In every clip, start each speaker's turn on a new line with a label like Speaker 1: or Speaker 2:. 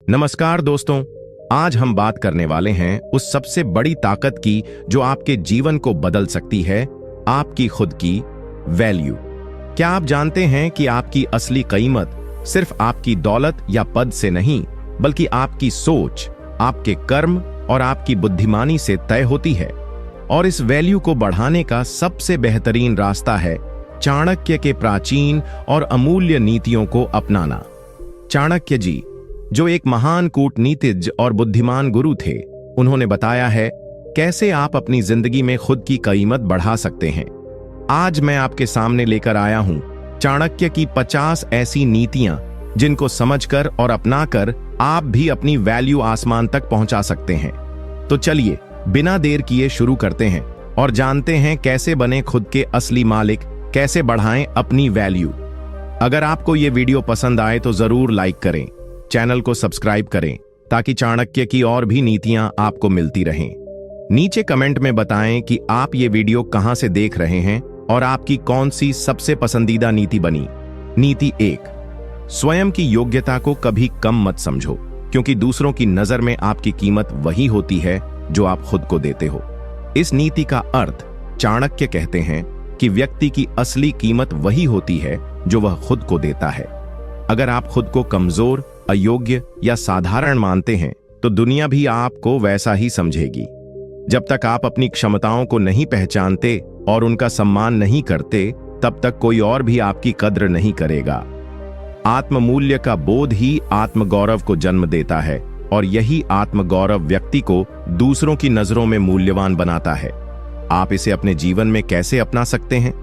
Speaker 1: नमस्कार दोस्तों, आज हम बात करने वाले हैं उस सबसे बड़ी ताकत की जो आपके जीवन को बदल सकती है, आपकी खुद की वैल्यू। क्या आप जानते हैं कि आपकी असली कीमत सिर्फ आपकी दौलत या पद से नहीं, बल्कि आपकी सोच, आपके कर्म और आपकी बुद्धिमानी से तय होती है। और इस वैल्यू को बढ़ाने का सबसे बेहतरीन रास्ता है चाणक्य के प्राचीन और अमूल्य नीतियों को अपनाना। चाणक्य जी, जो एक महान कूटनीतिज्ञ और बुद्धिमान गुरु थे, उन्होंने बताया है कैसे आप अपनी जिंदगी में खुद की कीमत बढ़ा सकते हैं। आज मैं आपके सामने लेकर आया हूं चाणक्य की 50 ऐसी नीतियां जिनको समझकर और अपनाकर आप भी अपनी वैल्यू आसमान तक पहुंचा सकते हैं। तो चलिए बिना देर किए शुरू करते हैं और जानते हैं कैसे बने खुद के असली मालिक, कैसे बढ़ाएं अपनी वैल्यू। अगर आपको ये वीडियो पसंद आए तो जरूर लाइक करें, चैनल को सब्सक्राइब करें ताकि चाणक्य की और भी नीतियां आपको मिलती रहें। नीचे कमेंट में बताएं कि आप ये वीडियो कहां से देख रहे हैं और आपकी कौन सी सबसे पसंदीदा नीति बनी। नीति 1, स्वयं की योग्यता को कभी कम मत समझो, क्योंकि दूसरों की नजर में आपकी कीमत वही होती है जो आप खुद को देते हो। इस नीति का अर्थ चाणक्य कहते हैं कि व्यक्ति की असली कीमत वही होती है जो वह खुद को देता है। अगर आप खुद को कमजोर, अयोग्य या साधारण मानते हैं तो दुनिया भी आपको वैसा ही समझेगी। जब तक आप अपनी क्षमताओं को नहीं पहचानते और उनका सम्मान नहीं करते, तब तक कोई और भी आपकी कद्र नहीं करेगा। आत्ममूल्य का बोध ही आत्मगौरव को जन्म देता है और यही आत्मगौरव व्यक्ति को दूसरों की नजरों में मूल्यवान बनाता है। आप इसे अपने जीवन में कैसे अपना सकते हैं?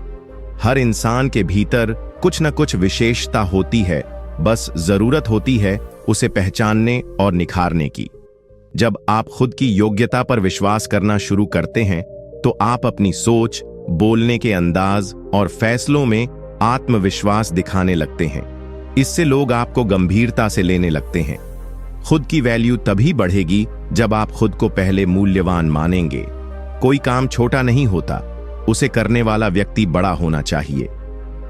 Speaker 1: हर इंसान के भीतर कुछ न कुछ विशेषता होती है, बस जरूरत होती है उसे पहचानने और निखारने की। जब आप खुद की योग्यता पर विश्वास करना शुरू करते हैं तो आप अपनी सोच, बोलने के अंदाज और फैसलों में आत्मविश्वास दिखाने लगते हैं। इससे लोग आपको गंभीरता से लेने लगते हैं। खुद की वैल्यू तभी बढ़ेगी जब आप खुद को पहले मूल्यवान मानेंगे। कोई काम छोटा नहीं होता, उसे करने वाला व्यक्ति बड़ा होना चाहिए।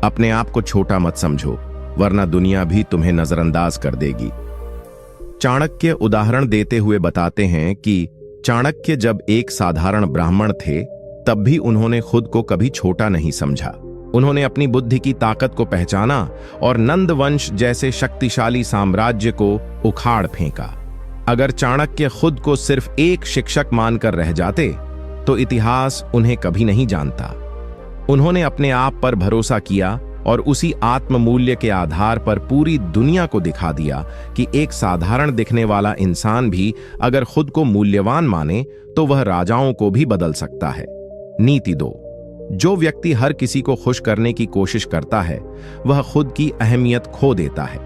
Speaker 1: अपने आप को छोटा मत समझो, वरना दुनिया भी तुम्हें नजरअंदाज कर देगी। चाणक्य उदाहरण देते हुए बताते हैं कि चाणक्य जब एक साधारण ब्राह्मण थे, तब भी उन्होंने खुद को कभी छोटा नहीं समझा। उन्होंने अपनी बुद्धि की ताकत को पहचाना और नंद वंश जैसे शक्तिशाली साम्राज्य को उखाड़ फेंका। अगर चाणक्य खुद को सिर्फ एक शिक्षक मानकर रह जाते तो इतिहास उन्हें कभी नहीं जानता। उन्होंने अपने आप पर भरोसा किया और उसी आत्ममूल्य के आधार पर पूरी दुनिया को दिखा दिया कि एक साधारण दिखने वाला इंसान भी अगर खुद को मूल्यवान माने तो वह राजाओं को भी बदल सकता है। नीति 2, जो व्यक्ति हर किसी को खुश करने की कोशिश करता है वह खुद की अहमियत खो देता है।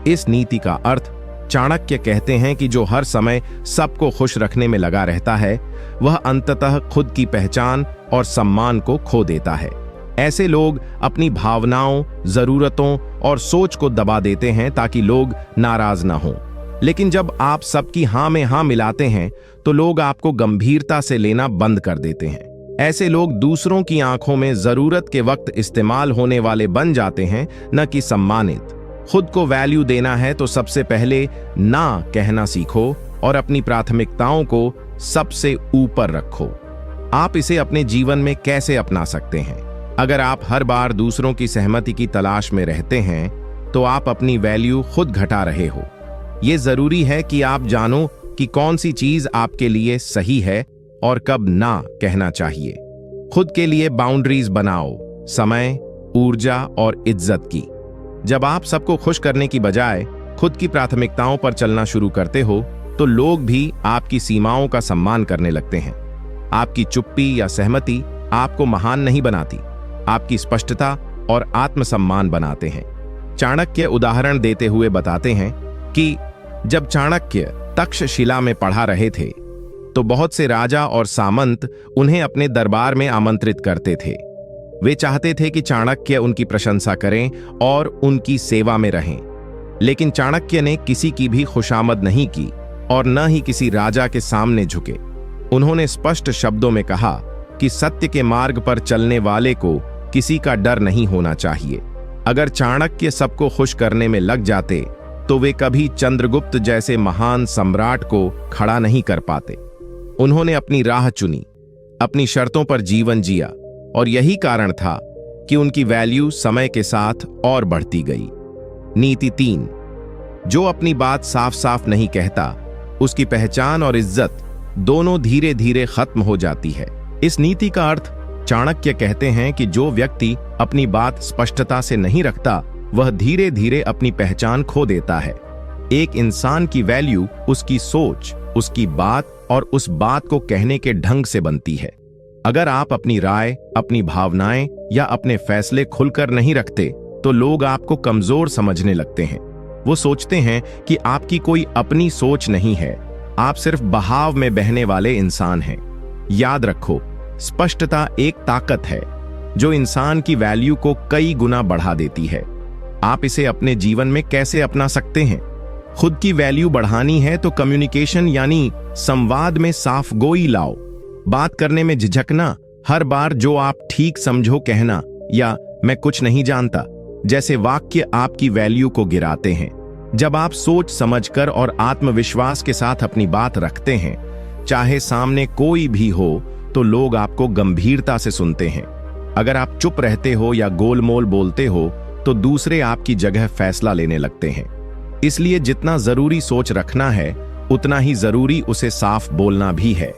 Speaker 1: इस नीति का अर्थ चाणक्य कहते हैं कि जो हर समय सबको खुश रखने में लगा रहता है, वह अंततः खुद की पहचान और सम्मान को खो देता है। ऐसे लोग अपनी भावनाओं, जरूरतों और सोच को दबा देते हैं ताकि लोग नाराज ना हों। लेकिन जब आप सबकी हां में हां मिलाते हैं तो लोग आपको गंभीरता से लेना बंद कर देते हैं। ऐसे लोग दूसरों की आंखों में जरूरत के वक्त इस्तेमाल होने वाले बन जाते हैं, न कि सम्मानित। खुद को वैल्यू देना है तो सबसे पहले ना कहना सीखो और अपनी प्राथमिकताओं को सबसे ऊपर रखो। आप इसे अपने जीवन में कैसे अपना सकते हैं? अगर आप हर बार दूसरों की सहमति की तलाश में रहते हैं तो आप अपनी वैल्यू खुद घटा रहे हो। यह जरूरी है कि आप जानो कि कौन सी चीज आपके लिए सही है और कब ना कहना चाहिए। खुद के लिए बाउंड्रीज बनाओ, समय, ऊर्जा और इज्जत की। जब आप सबको खुश करने की बजाय खुद की प्राथमिकताओं पर चलना शुरू करते हो तो लोग भी आपकी सीमाओं का सम्मान करने लगते हैं। आपकी चुप्पी या सहमति आपको महान नहीं बनाती, आपकी स्पष्टता और आत्मसम्मान बनाते हैं। चाणक्य उदाहरण देते हुए बताते हैं कि जब चाणक्य तक्षशिला में पढ़ा रहे थे तो बहुत से राजा और सामंत उन्हें अपने दरबार में आमंत्रित करते थे। वे चाहते थे कि चाणक्य उनकी प्रशंसा करें और उनकी सेवा में रहें। लेकिन चाणक्य ने किसी की भी खुशामद नहीं की और न ही किसी राजा के सामने झुके। उन्होंने स्पष्ट शब्दों में कहा कि सत्य के मार्ग पर चलने वाले को किसी का डर नहीं होना चाहिए। अगर चाणक्य सबको खुश करने में लग जाते तो वे कभी चंद्रगुप्त जैसे महान सम्राट को खड़ा नहीं कर पाते। उन्होंने अपनी राह चुनी, अपनी शर्तों पर जीवन जिया, और यही कारण था कि उनकी वैल्यू समय के साथ और बढ़ती गई। नीति 3, जो अपनी बात साफ साफ नहीं कहता, उसकी पहचान और इज्जत दोनों धीरे धीरे खत्म हो जाती है। इस नीति का अर्थ चाणक्य कहते हैं कि जो व्यक्ति अपनी बात स्पष्टता से नहीं रखता, वह धीरे धीरे अपनी पहचान खो देता है। एक इंसान की वैल्यू उसकी सोच, उसकी बात और उस बात को कहने के ढंग से बनती है। अगर आप अपनी राय, अपनी भावनाएं या अपने फैसले खुलकर नहीं रखते, तो लोग आपको कमजोर समझने लगते हैं। वो सोचते हैं कि आपकी कोई अपनी सोच नहीं है, आप सिर्फ बहाव में बहने वाले इंसान हैं। याद रखो, स्पष्टता एक ताकत है जो इंसान की वैल्यू को कई गुना बढ़ा देती है। आप इसे अपने जीवन में कैसे अपना सकते हैं? खुद की वैल्यू बढ़ानी है तो कम्युनिकेशन यानी संवाद में साफगोई लाओ। बात करने में झिझकना, हर बार जो आप ठीक समझो कहना या मैं कुछ नहीं जानता जैसे वाक्य आपकी वैल्यू को गिराते हैं। जब आप सोच समझकर और आत्मविश्वास के साथ अपनी बात रखते हैं, चाहे सामने कोई भी हो, तो लोग आपको गंभीरता से सुनते हैं। अगर आप चुप रहते हो या गोलमोल बोलते हो, तो दूसरे आपकी जगह फैसला लेने लगते हैं। इसलिए जितना जरूरी सोच रखना है, उतना ही जरूरी उसे साफ बोलना भी है।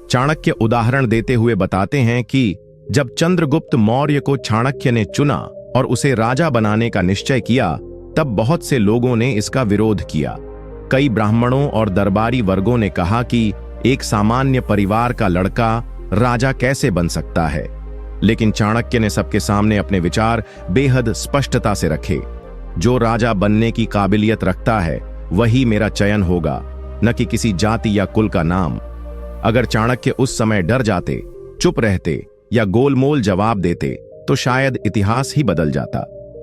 Speaker 1: चाणक्य उदाहरण देते हुए बताते हैं कि जब चंद्रगुप्त मौर्य को चाणक्य ने चुना और उसे राजा बनाने का निश्चय किया, तब बहुत से लोगों ने इसका विरोध किया। कई ब्राह्मणों और दरबारी वर्गों ने कहा कि एक सामान्य परिवार का लड़का राजा कैसे बन सकता है। लेकिन चाणक्य ने सबके सामने अपने विचार बेहद स्पष्टता से रखे। जो राजा बनने की काबिलियत रखता है, वही मेरा चयन होगा, न कि किसी जाति या कुल का नाम। अगर चाणक्य उस समय डर जाते, चुप रहते या गोलमोल जवाब देते, तो शायद इतिहास ही बदल जाता।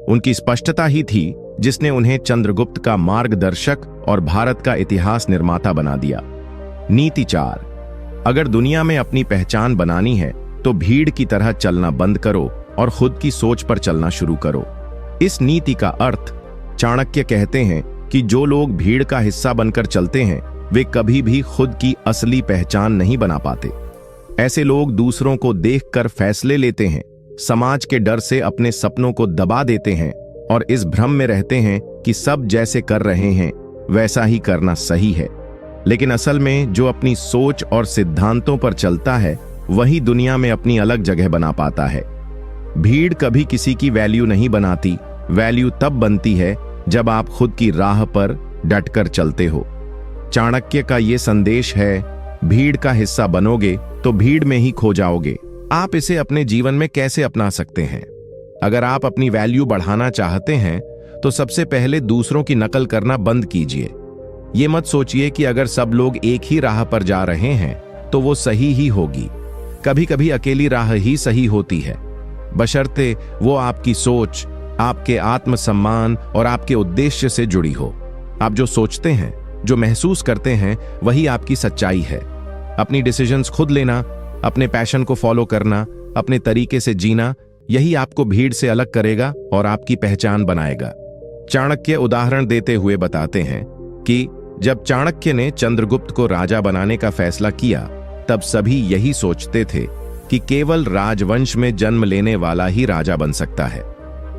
Speaker 1: उनकी स्पष्टता ही थी जिसने उन्हें चंद्रगुप्त का मार्गदर्शक और भारत का इतिहास निर्माता बना दिया। नीति 4, अगर दुनिया में अपनी पहचान बनानी है, तो भीड़ की तरह चलना बंद करो और खुद की सोच पर चलना शुरू करो। इस नीति का अर्थ चाणक्य कहते हैं कि जो लोग भीड़ का हिस्सा बनकर चलते हैं, वे कभी भी खुद की असली पहचान नहीं बना पाते। ऐसे लोग दूसरों को देखकर फैसले लेते हैं, समाज के डर से अपने सपनों को दबा देते हैं और इस भ्रम में रहते हैं कि सब जैसे कर रहे हैं वैसा ही करना सही है। लेकिन असल में जो अपनी सोच और सिद्धांतों पर चलता है, वही दुनिया में अपनी अलग जगह बना पाता है। भीड़ कभी किसी की वैल्यू नहीं बनाती। वैल्यू तब बनती है जब आप खुद की राह पर डटकर चलते हो। चाणक्य का ये संदेश है, भीड़ का हिस्सा बनोगे तो भीड़ में ही खो जाओगे। आप इसे अपने जीवन में कैसे अपना सकते हैं? अगर आप अपनी वैल्यू बढ़ाना चाहते हैं, तो सबसे पहले दूसरों की नकल करना बंद कीजिए। ये मत सोचिए कि अगर सब लोग एक ही राह पर जा रहे हैं तो वो सही ही होगी। कभी कभी अकेली राह ही सही होती है, बशर्ते वो आपकी सोच, आपके आत्मसम्मान और आपके उद्देश्य से जुड़ी हो। आप जो सोचते हैं, जो महसूस करते हैं, वही आपकी सच्चाई है। अपनी डिसीजंस खुद लेना, अपने पैशन को फॉलो करना, अपने तरीके से जीना, यही आपको भीड़ से अलग करेगा और आपकी पहचान बनाएगा। चाणक्य उदाहरण देते हुए बताते हैं कि जब चाणक्य ने चंद्रगुप्त को राजा बनाने का फैसला किया, तब सभी यही सोचते थे कि केवल राजवंश में जन्म लेने वाला ही राजा बन सकता है।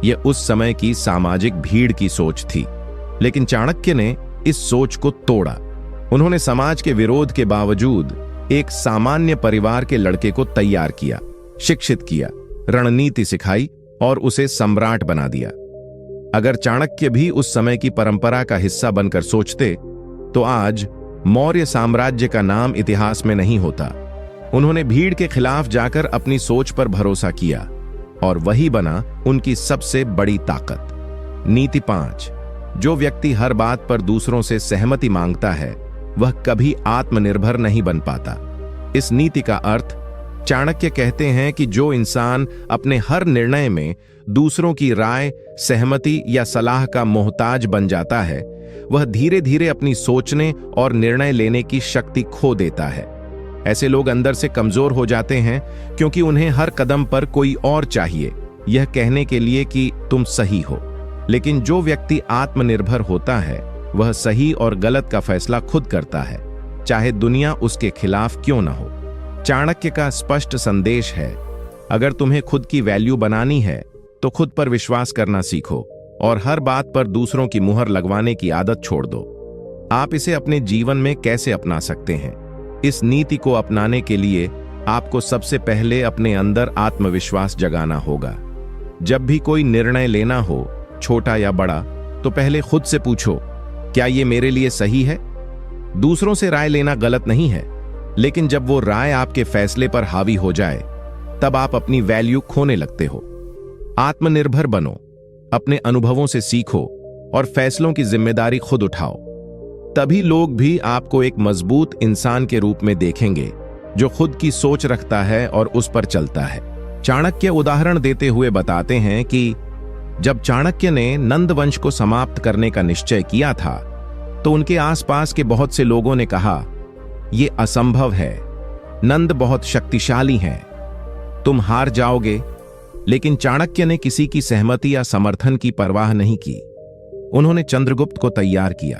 Speaker 1: यह उस समय की सामाजिक भीड़ की सोच थी। लेकिन चाणक्य ने इस सोच को तोड़ा। उन्होंने समाज के विरोध के बावजूद एक सामान्य परिवार के लड़के को तैयार किया, शिक्षित किया, रणनीति सिखाई और उसे सम्राट बना दिया। अगर चाणक्य भी उस समय की परंपरा का हिस्सा बनकर सोचते, तो आज मौर्य साम्राज्य का नाम इतिहास में नहीं होता। उन्होंने भीड़ के खिलाफ जाकर अपनी सोच पर भरोसा किया और वही बना उनकी सबसे बड़ी ताकत। नीति 5, जो व्यक्ति हर बात पर दूसरों से सहमति मांगता है, वह कभी आत्मनिर्भर नहीं बन पाता। इस नीति का अर्थ चाणक्य कहते हैं कि जो इंसान अपने हर निर्णय में दूसरों की राय, सहमति या सलाह का मोहताज बन जाता है, वह धीरे धीरे अपनी सोचने और निर्णय लेने की शक्ति खो देता है। ऐसे लोग अंदर से कमजोर हो जाते हैं क्योंकि उन्हें हर कदम पर कोई और चाहिए, यह कहने के लिए कि तुम सही हो। लेकिन जो व्यक्ति आत्मनिर्भर होता है, वह सही और गलत का फैसला खुद करता है, चाहे दुनिया उसके खिलाफ क्यों न हो। चाणक्य का स्पष्ट संदेश है, अगर तुम्हें खुद की वैल्यू बनानी है तो खुद पर विश्वास करना सीखो और हर बात पर दूसरों की मुहर लगवाने की आदत छोड़ दो। आप इसे अपने जीवन में कैसे अपना सकते हैं? इस नीति को अपनाने के लिए आपको सबसे पहले अपने अंदर आत्मविश्वास जगाना होगा। जब भी कोई निर्णय लेना हो, छोटा या बड़ा, तो पहले खुद से पूछो, क्या ये मेरे लिए सही है? दूसरों से राय लेना गलत नहीं है, लेकिन जब वो राय आपके फैसले पर हावी हो जाए, तब आप अपनी वैल्यू खोने लगते हो। आत्मनिर्भर बनो, अपने अनुभवों से सीखो और फैसलों की जिम्मेदारी खुद उठाओ। तभी लोग भी आपको एक मजबूत इंसान के रूप में देखेंगे, जो खुद की सोच रखता है और उस पर चलता है। चाणक्य उदाहरण देते हुए बताते हैं कि जब चाणक्य ने नंद वंश को समाप्त करने का निश्चय किया था, तो उनके आसपास के बहुत से लोगों ने कहा, यह असंभव है, नंद बहुत शक्तिशाली हैं, तुम हार जाओगे। लेकिन चाणक्य ने किसी की सहमति या समर्थन की परवाह नहीं की। उन्होंने चंद्रगुप्त को तैयार किया,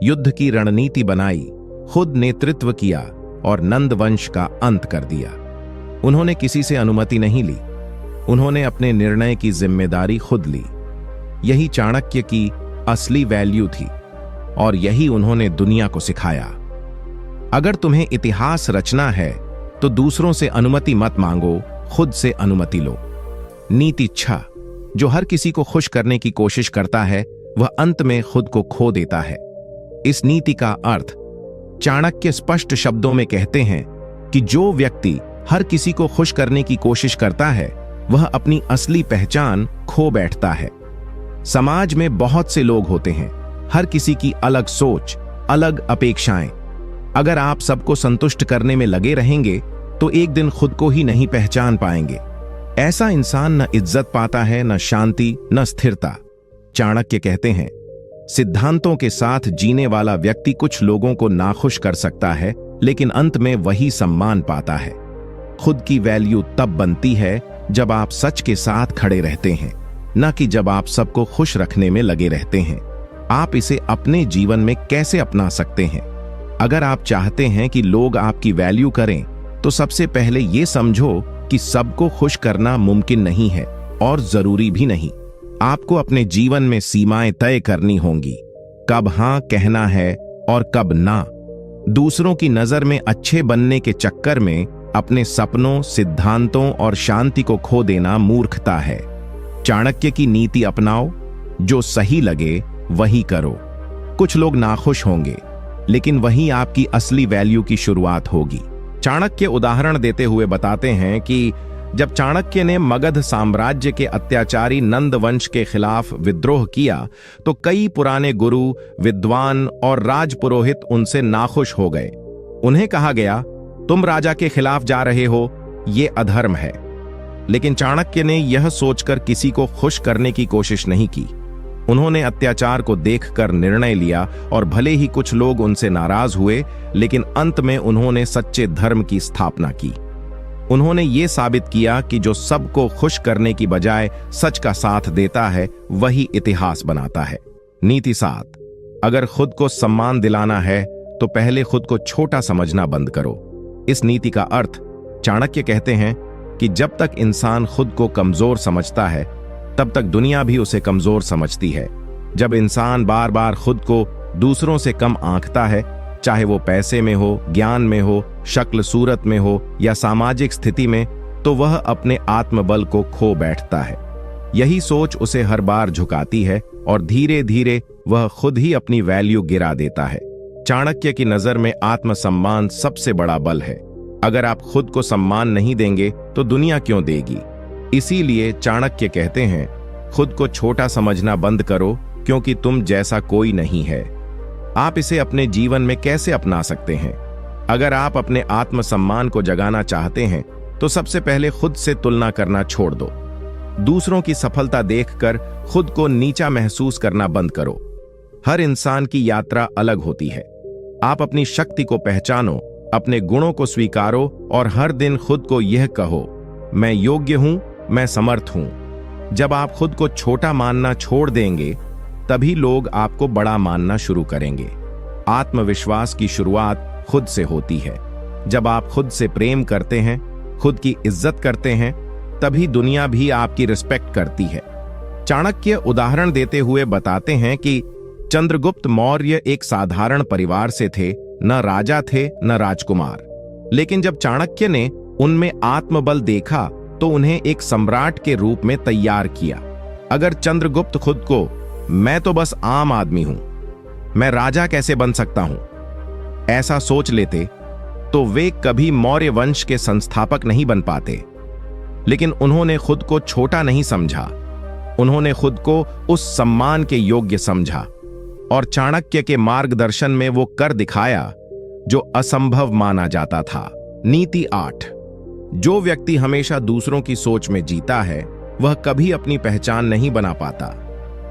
Speaker 1: युद्ध की रणनीति बनाई, खुद नेतृत्व किया और नंद वंश का अंत कर दिया। उन्होंने किसी से अनुमति नहीं ली, उन्होंने अपने निर्णय की जिम्मेदारी खुद ली। यही चाणक्य की असली वैल्यू थी और यही उन्होंने दुनिया को सिखाया। अगर तुम्हें इतिहास रचना है तो दूसरों से अनुमति मत मांगो, खुद से अनुमति लो। नीति इच्छा, जो हर किसी को खुश करने की कोशिश करता है, वह अंत में खुद को खो देता है। इस नीति का अर्थ चाणक्य स्पष्ट शब्दों में कहते हैं कि जो व्यक्ति हर किसी को खुश करने की कोशिश करता है, वह अपनी असली पहचान खो बैठता है। समाज में बहुत से लोग होते हैं, हर किसी की अलग सोच, अलग अपेक्षाएं। अगर आप सबको संतुष्ट करने में लगे रहेंगे तो एक दिन खुद को ही नहीं पहचान पाएंगे। ऐसा इंसान न इज्जत पाता है, न शांति, न स्थिरता। चाणक्य कहते हैं, सिद्धांतों के साथ जीने वाला व्यक्ति कुछ लोगों को नाखुश कर सकता है, लेकिन अंत में वही सम्मान पाता है। खुद की वैल्यू तब बनती है जब आप सच के साथ खड़े रहते हैं, न कि जब आप सबको खुश रखने में लगे रहते हैं। आप इसे अपने जीवन में कैसे अपना सकते हैं? अगर आप चाहते हैं कि लोग आपकी वैल्यू करें, तो सबसे पहले यह समझो कि सबको खुश करना मुमकिन नहीं है और जरूरी भी नहीं। आपको अपने जीवन में सीमाएं तय करनी होंगी, कब हां कहना है और कब ना। दूसरों की नजर में अच्छे बनने के चक्कर में अपने सपनों, सिद्धांतों और शांति को खो देना मूर्खता है। चाणक्य की नीति अपनाओ, जो सही लगे वही करो। कुछ लोग नाखुश होंगे, लेकिन वही आपकी असली वैल्यू की शुरुआत होगी। चाणक्य उदाहरण देते हुए बताते हैं कि जब चाणक्य ने मगध साम्राज्य के अत्याचारी नंद वंश के खिलाफ विद्रोह किया, तो कई पुराने गुरु, विद्वान और राजपुरोहित उनसे नाखुश हो गए। उन्हें कहा गया, तुम राजा के खिलाफ जा रहे हो, ये अधर्म है। लेकिन चाणक्य ने यह सोचकर किसी को खुश करने की कोशिश नहीं की। उन्होंने अत्याचार को देखकर निर्णय लिया और भले ही कुछ लोग उनसे नाराज हुए, लेकिन अंत में उन्होंने सच्चे धर्म की स्थापना की। उन्होंने ये साबित किया कि जो सबको खुश करने की बजाय सच का साथ देता है, वही इतिहास बनाता है। नीति 7, अगर खुद को सम्मान दिलाना है तो पहले खुद को छोटा समझना बंद करो। इस नीति का अर्थ, चाणक्य कहते हैं कि जब तक इंसान खुद को कमजोर समझता है, तब तक दुनिया भी उसे कमजोर समझती है। जब इंसान बार बार खुद को दूसरों से कम आंकता है, चाहे वो पैसे में हो, ज्ञान में हो, शक्ल सूरत में हो या सामाजिक स्थिति में, तो वह अपने आत्मबल को खो बैठता है। यही सोच उसे हर बार झुकाती है और धीरे धीरे वह खुद ही अपनी वैल्यू गिरा देता है। चाणक्य की नजर में आत्मसम्मान सबसे बड़ा बल है। अगर आप खुद को सम्मान नहीं देंगे तो दुनिया क्यों देगी? इसीलिए चाणक्य कहते हैं, खुद को छोटा समझना बंद करो, क्योंकि तुम जैसा कोई नहीं है। आप इसे अपने जीवन में कैसे अपना सकते हैं? अगर आप अपने आत्मसम्मान को जगाना चाहते हैं, तो सबसे पहले खुद से तुलना करना छोड़ दो। दूसरों की सफलता देखकर खुद को नीचा महसूस करना बंद करो। हर इंसान की यात्रा अलग होती है। आप अपनी शक्ति को पहचानो, अपने गुणों को स्वीकारो और हर दिन खुद को यह कहो, मैं योग्य हूं, मैं समर्थ हूं। जब आप खुद को छोटा मानना छोड़ देंगे, तभी लोग आपको बड़ा मानना शुरू करेंगे। आत्मविश्वास की शुरुआत खुद से होती है। जब आप खुद से प्रेम करते हैं, खुद की इज्जत करते हैं, तभी दुनिया भी आपकी रिस्पेक्ट करती है। चाणक्य उदाहरण देते हुए बताते हैं कि चंद्रगुप्त मौर्य एक साधारण परिवार से थे, न राजा थे न राजकुमार। लेकिन जब चाणक्य ने उनमें आत्मबल देखा तो उन्हें एक सम्राट के रूप में तैयार किया। अगर चंद्रगुप्त खुद को मैं तो बस आम आदमी हूं, मैं राजा कैसे बन सकता हूं, ऐसा सोच लेते तो वे कभी मौर्य वंश के संस्थापक नहीं बन पाते। लेकिन उन्होंने खुद को छोटा नहीं समझा, उन्होंने खुद को उस सम्मान के योग्य समझा और चाणक्य के मार्गदर्शन में वो कर दिखाया जो असंभव माना जाता था। नीति 8। जो व्यक्ति हमेशा दूसरों की सोच में जीता है वह कभी अपनी पहचान नहीं बना पाता।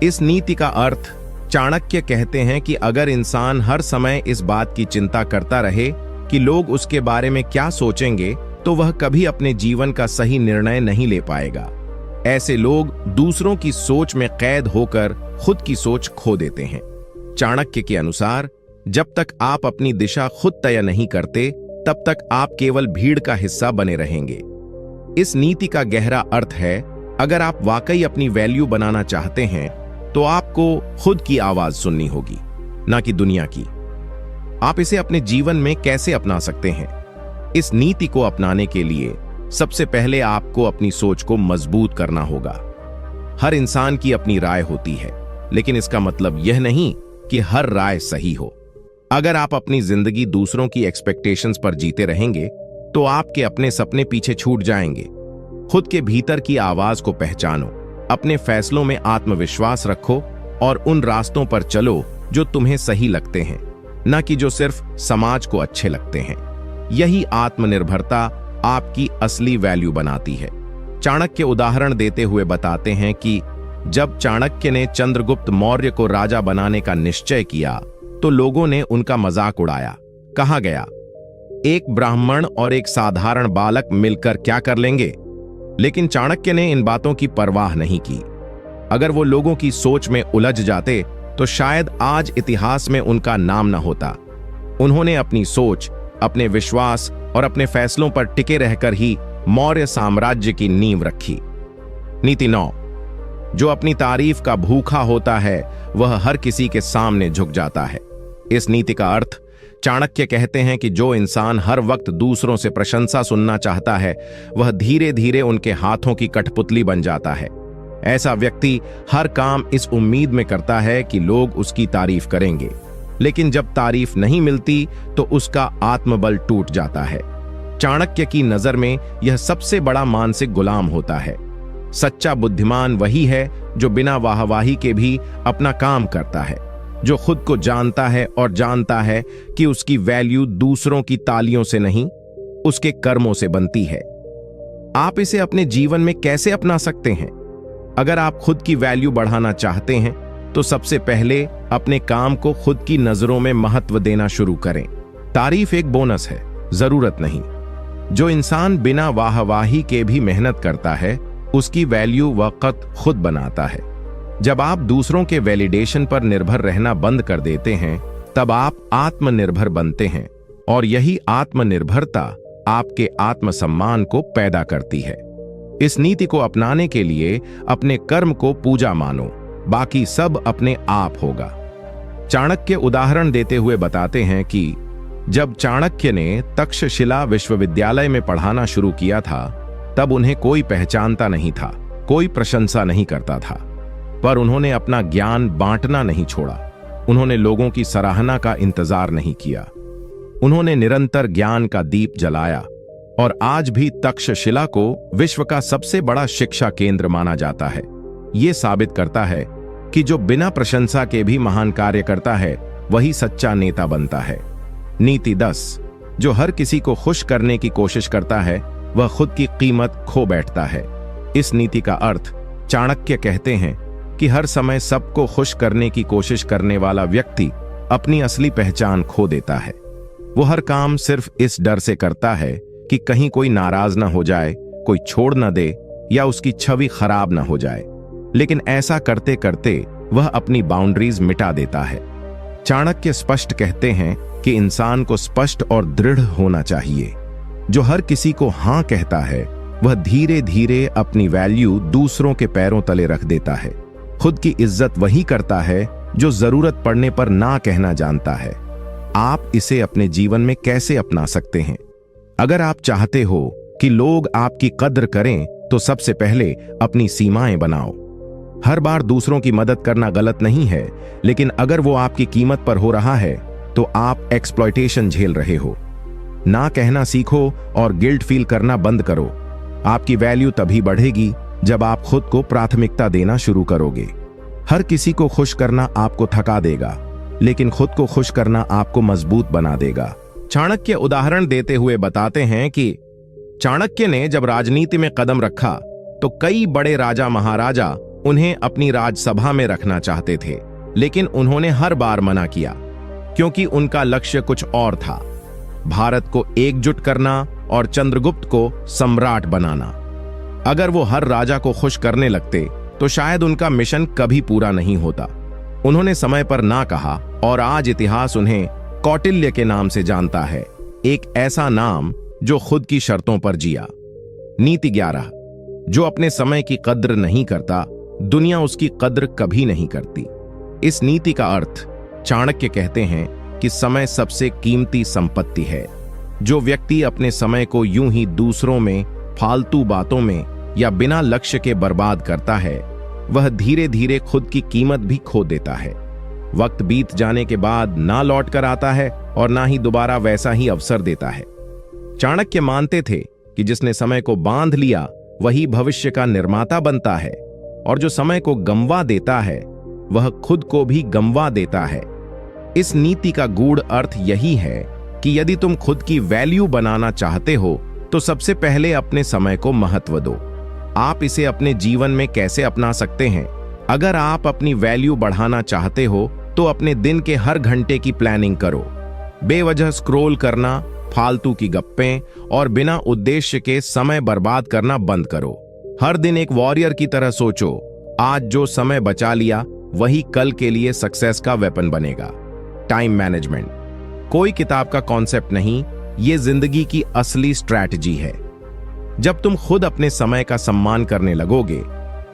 Speaker 1: इस नीति का अर्थ चाणक्य कहते हैं कि अगर इंसान हर समय इस बात की चिंता करता रहे कि लोग उसके बारे में क्या सोचेंगे, तो वह कभी अपने जीवन का सही निर्णय नहीं ले पाएगा। ऐसे लोग दूसरों की सोच में कैद होकर खुद की सोच खो देते हैं। चाणक्य के अनुसार जब तक आप अपनी दिशा खुद तय नहीं करते, तब तक आप केवल भीड़ का हिस्सा बने रहेंगे। इस नीति का गहरा अर्थ है, अगर आप वाकई अपनी वैल्यू बनाना चाहते हैं तो आपको खुद की आवाज सुननी होगी, ना कि दुनिया की। आप इसे अपने जीवन में कैसे अपना सकते हैं? इस नीति को अपनाने के लिए सबसे पहले आपको अपनी सोच को मजबूत करना होगा। हर इंसान की अपनी राय होती है, लेकिन इसका मतलब यह नहीं कि हर राय सही हो। अगर आप अपनी जिंदगी दूसरों की एक्सपेक्टेशंस पर जीते रहेंगे तो आपके अपने सपने पीछे छूट जाएंगे। खुद के भीतर की आवाज को पहचानो, अपने फैसलों में आत्मविश्वास रखो और उन रास्तों पर चलो जो तुम्हें सही लगते हैं, न कि जो सिर्फ समाज को अच्छे लगते हैं। यही आत्मनिर्भरता आपकी असली वैल्यू बनाती है। चाणक्य उदाहरण देते हुए बताते हैं कि जब चाणक्य ने चंद्रगुप्त मौर्य को राजा बनाने का निश्चय किया तो लोगों ने उनका मजाक उड़ाया। कहा गया, एक ब्राह्मण और एक साधारण बालक मिलकर क्या कर लेंगे? लेकिन चाणक्य ने इन बातों की परवाह नहीं की। अगर वो लोगों की सोच में उलझ जाते तो शायद आज इतिहास में उनका नाम न होता। उन्होंने अपनी सोच, अपने विश्वास और अपने फैसलों पर टिके रहकर ही मौर्य साम्राज्य की नींव रखी। नीति 9। जो अपनी तारीफ का भूखा होता है वह हर किसी के सामने झुक जाता है। इस नीति का अर्थ, चाणक्य कहते हैं कि जो इंसान हर वक्त दूसरों से प्रशंसा सुनना चाहता है वह धीरे धीरे उनके हाथों की कठपुतली बन जाता है। ऐसा व्यक्ति हर काम इस उम्मीद में करता है कि लोग उसकी तारीफ करेंगे, लेकिन जब तारीफ नहीं मिलती तो उसका आत्मबल टूट जाता है। चाणक्य की नजर में यह सबसे बड़ा मानसिक गुलाम होता है। सच्चा बुद्धिमान वही है जो बिना वाहवाही के भी अपना काम करता है, जो खुद को जानता है और जानता है कि उसकी वैल्यू दूसरों की तालियों से नहीं, उसके कर्मों से बनती है। आप इसे अपने जीवन में कैसे अपना सकते हैं? अगर आप खुद की वैल्यू बढ़ाना चाहते हैं तो सबसे पहले अपने काम को खुद की नजरों में महत्व देना शुरू करें। तारीफ एक बोनस है, जरूरत नहीं। जो इंसान बिना वाहवाही के भी मेहनत करता है उसकी वैल्यू वक्त खुद बनाता है। जब आप दूसरों के वैलिडेशन पर निर्भर रहना बंद कर देते हैं तब आप आत्मनिर्भर बनते हैं, और यही आत्मनिर्भरता आपके आत्मसम्मान को पैदा करती है। इस नीति को अपनाने के लिए अपने कर्म को पूजा मानो, बाकी सब अपने आप होगा। चाणक्य उदाहरण देते हुए बताते हैं कि जब चाणक्य ने तक्षशिला विश्वविद्यालय में पढ़ाना शुरू किया था तब उन्हें कोई पहचानता नहीं था, कोई प्रशंसा नहीं करता था, पर उन्होंने अपना ज्ञान बांटना नहीं छोड़ा। उन्होंने लोगों की सराहना का इंतजार नहीं किया। उन्होंने निरंतर ज्ञान का दीप जलाया, और आज भी तक्षशिला को विश्व का सबसे बड़ा शिक्षा केंद्र माना जाता है। यह साबित करता है कि जो बिना प्रशंसा के भी महान कार्य करता है वही सच्चा नेता बनता है। नीति 10। जो हर किसी को खुश करने की कोशिश करता है वह खुद की कीमत खो बैठता है। इस नीति का अर्थ, चाणक्य कहते हैं कि हर समय सबको खुश करने की कोशिश करने वाला व्यक्ति अपनी असली पहचान खो देता है। वो हर काम सिर्फ इस डर से करता है कि कहीं कोई नाराज ना हो जाए, कोई छोड़ ना दे या उसकी छवि खराब ना हो जाए। लेकिन ऐसा करते करते वह अपनी बाउंड्रीज मिटा देता है। चाणक्य स्पष्ट कहते हैं कि इंसान को स्पष्ट और दृढ़ होना चाहिए। जो हर किसी को हां कहता है वह धीरे धीरे अपनी वैल्यू दूसरों के पैरों तले रख देता है। खुद की इज्जत वही करता है जो जरूरत पड़ने पर ना कहना जानता है। आप इसे अपने जीवन में कैसे अपना सकते हैं? अगर आप चाहते हो कि लोग आपकी कद्र करें तो सबसे पहले अपनी सीमाएं बनाओ। हर बार दूसरों की मदद करना गलत नहीं है, लेकिन अगर वो आपकी कीमत पर हो रहा है तो आप एक्सप्लॉयटेशन झेल रहे हो। ना कहना सीखो और गिल्ट फील करना बंद करो। आपकी वैल्यू तभी बढ़ेगी जब आप खुद को प्राथमिकता देना शुरू करोगे। हर किसी को खुश करना आपको थका देगा, लेकिन खुद को खुश करना आपको मजबूत बना देगा। चाणक्य उदाहरण देते हुए बताते हैं कि चाणक्य ने जब राजनीति में कदम रखा तो कई बड़े राजा महाराजा उन्हें अपनी राजसभा में रखना चाहते थे, लेकिन उन्होंने हर बार मना किया क्योंकि उनका लक्ष्य कुछ और था, भारत को एकजुट करना और चंद्रगुप्त को सम्राट बनाना। अगर वो हर राजा को खुश करने लगते तो शायद उनका मिशन कभी पूरा नहीं होता। उन्होंने समय पर ना कहा और आज इतिहास उन्हें कौटिल्य के नाम से जानता है, एक ऐसा नाम जो खुद की शर्तों पर जिया। नीति 11, जो अपने समय की कद्र नहीं करता, दुनिया उसकी कद्र कभी नहीं करती। इस नीति का अर्थ चाणक्य कहते हैं कि समय सबसे कीमती संपत्ति है। जो व्यक्ति अपने समय को यूं ही दूसरों में, फालतू बातों में या बिना लक्ष्य के बर्बाद करता है, वह धीरे धीरे खुद की कीमत भी खो देता है। वक्त बीत जाने के बाद ना लौट कर आता है और ना ही दोबारा वैसा ही अवसर देता है। चाणक्य मानते थे कि जिसने समय को बांध लिया वही भविष्य का निर्माता बनता है, और जो समय को गंवा देता है वह खुद को भी गंवा देता है। इस नीति का गूढ़ अर्थ यही है कि यदि तुम खुद की वैल्यू बनाना चाहते हो तो सबसे पहले अपने समय को महत्व दो। आप इसे अपने जीवन में कैसे अपना सकते हैं? अगर आप अपनी वैल्यू बढ़ाना चाहते हो तो अपने दिन के हर घंटे की प्लानिंग करो। बेवजह स्क्रॉल करना, फालतू की गप्पें और बिना उद्देश्य के समय बर्बाद करना बंद करो। हर दिन एक वॉरियर की तरह सोचो, आज जो समय बचा लिया वही कल के लिए सक्सेस का वेपन बनेगा। टाइम मैनेजमेंट कोई किताब का कॉन्सेप्ट नहीं, ये जिंदगी की असली स्ट्रैटेजी है। जब तुम खुद अपने समय का सम्मान करने लगोगे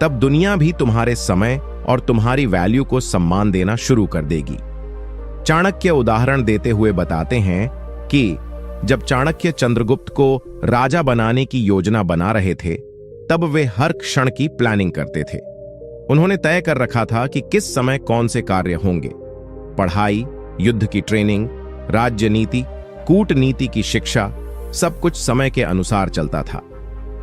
Speaker 1: तब दुनिया भी तुम्हारे समय और तुम्हारी वैल्यू को सम्मान देना शुरू कर देगी। चाणक्य उदाहरण देते हुए बताते हैं कि जब चाणक्य चंद्रगुप्त को राजा बनाने की योजना बना रहे थे तब वे हर क्षण की प्लानिंग करते थे। उन्होंने तय कर रखा था कि किस समय कौन से कार्य होंगे। पढ़ाई, युद्ध की ट्रेनिंग, राज्य नीति, कूटनीति की शिक्षा, सब कुछ समय के अनुसार चलता था।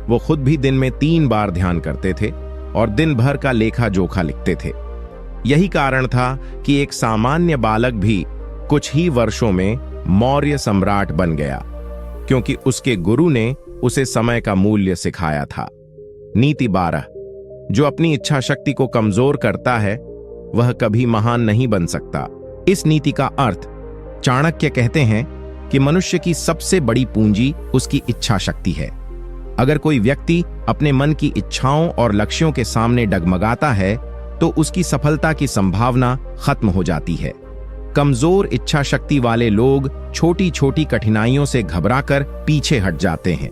Speaker 1: वो खुद भी दिन में 3 बार ध्यान करते थे और दिन भर का लेखा जोखा लिखते थे। यही कारण था कि एक सामान्य बालक भी कुछ ही वर्षों में मौर्य सम्राट बन गया, क्योंकि उसके गुरु ने उसे समय का मूल्य सिखाया था। नीति 12, जो अपनी इच्छा शक्ति को कमजोर करता है वह कभी महान नहीं बन सकता। इस नीति का अर्थ चाणक्य कहते हैं कि मनुष्य की सबसे बड़ी पूंजी उसकी इच्छा शक्ति है। अगर कोई व्यक्ति अपने मन की इच्छाओं और लक्ष्यों के सामने डगमगाता है तो उसकी सफलता की संभावना खत्म हो जाती है। कमजोर इच्छा शक्ति वाले लोग छोटी छोटी कठिनाइयों से घबराकर पीछे हट जाते हैं,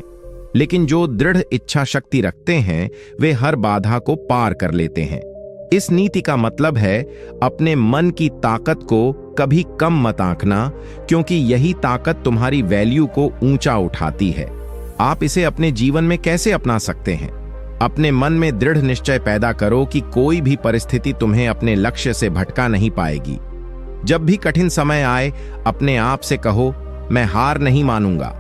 Speaker 1: लेकिन जो दृढ़ इच्छा शक्ति रखते हैं वे हर बाधा को पार कर लेते हैं। इस नीति का मतलब है अपने मन की ताकत को कभी कम मत आंकना, क्योंकि यही ताकत तुम्हारी वैल्यू को ऊंचा उठाती है। आप इसे अपने जीवन में कैसे अपना सकते हैं? अपने मन में दृढ़ निश्चय पैदा करो कि कोई भी परिस्थिति तुम्हें अपने लक्ष्य से भटका नहीं पाएगी। जब भी कठिन समय आए अपने आप से कहो, मैं हार नहीं मानूंगा।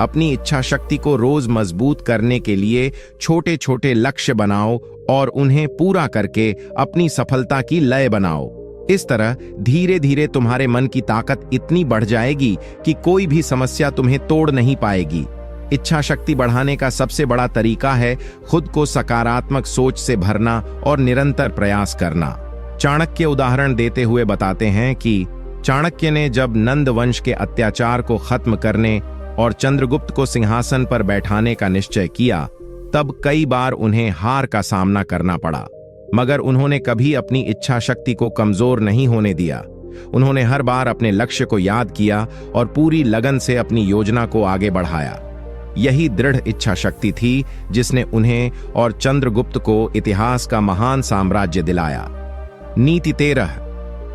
Speaker 1: अपनी इच्छा शक्ति को रोज मजबूत करने के लिए छोटे छोटे लक्ष्य बनाओ और उन्हें पूरा करके अपनी सफलता की लय बनाओ। इस तरह धीरे धीरे तुम्हारे मन की ताकत इतनी बढ़ जाएगी कि कोई भी समस्या तुम्हें तोड़ नहीं पाएगी। इच्छा शक्ति बढ़ाने का सबसे बड़ा तरीका है खुद को सकारात्मक सोच से भरना और निरंतर प्रयास करना। चाणक्य उदाहरण देते हुए बताते हैं कि चाणक्य ने जब नंद वंश के अत्याचार को खत्म करने और चंद्रगुप्त को सिंहासन पर बैठाने का निश्चय किया तब कई बार उन्हें हार का सामना करना पड़ा, मगर उन्होंने कभी अपनी इच्छा शक्ति को कमजोर नहीं होने दिया। उन्होंने हर बार अपने लक्ष्य को याद किया और पूरी लगन से अपनी योजना को आगे बढ़ाया। यही दृढ़ इच्छा शक्ति थी जिसने उन्हें और चंद्रगुप्त को इतिहास का महान साम्राज्य दिलाया। नीति 13,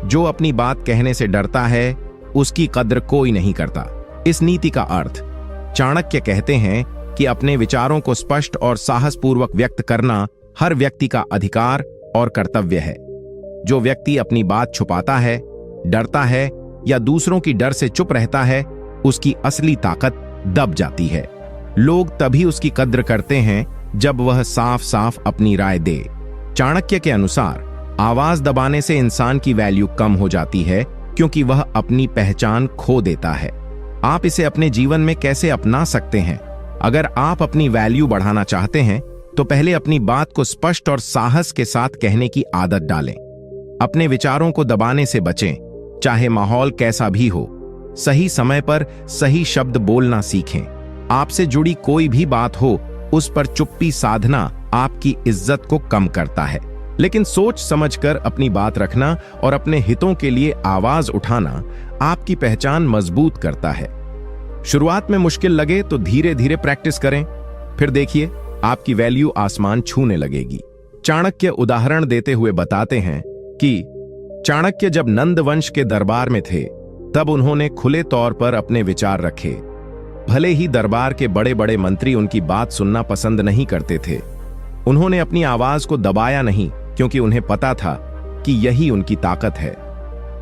Speaker 1: जो अपनी बात कहने से डरता है उसकी कद्र कोई नहीं करता। इस नीति का अर्थ, चाणक्य कहते हैं कि अपने विचारों को स्पष्ट और साहसपूर्वक व्यक्त करना हर व्यक्ति का अधिकार और कर्तव्य है। जो व्यक्ति अपनी बात छुपाता है, डरता है या दूसरों की डर से चुप रहता है, उसकी असली ताकत दब जाती है। लोग तभी उसकी कद्र करते हैं जब वह साफ साफ अपनी राय दे। चाणक्य के अनुसार आवाज दबाने से इंसान की वैल्यू कम हो जाती है क्योंकि वह अपनी पहचान खो देता है। आप इसे अपने जीवन में कैसे अपना सकते हैं? अगर आप अपनी वैल्यू बढ़ाना चाहते हैं तो पहले अपनी बात को स्पष्ट और साहस के साथ कहने की आदत डालें। अपने विचारों को दबाने से बचें, चाहे माहौल कैसा भी हो। सही समय पर सही शब्द बोलना सीखें। आपसे जुड़ी कोई भी बात हो, उस पर चुप्पी साधना आपकी इज्जत को कम करता है, लेकिन सोच समझकर अपनी बात रखना और अपने हितों के लिए आवाज उठाना आपकी पहचान मजबूत करता है। शुरुआत में मुश्किल लगे तो धीरे धीरे प्रैक्टिस करें, फिर देखिए आपकी वैल्यू आसमान छूने लगेगी। चाणक्य उदाहरण देते हुए बताते हैं कि चाणक्य जब नंद वंश के दरबार में थे तब उन्होंने खुले तौर पर अपने विचार रखे। भले ही दरबार के बड़े बड़े मंत्री उनकी बात सुनना पसंद नहीं करते थे, उन्होंने अपनी आवाज को दबाया नहीं क्योंकि उन्हें पता था कि यही उनकी ताकत है।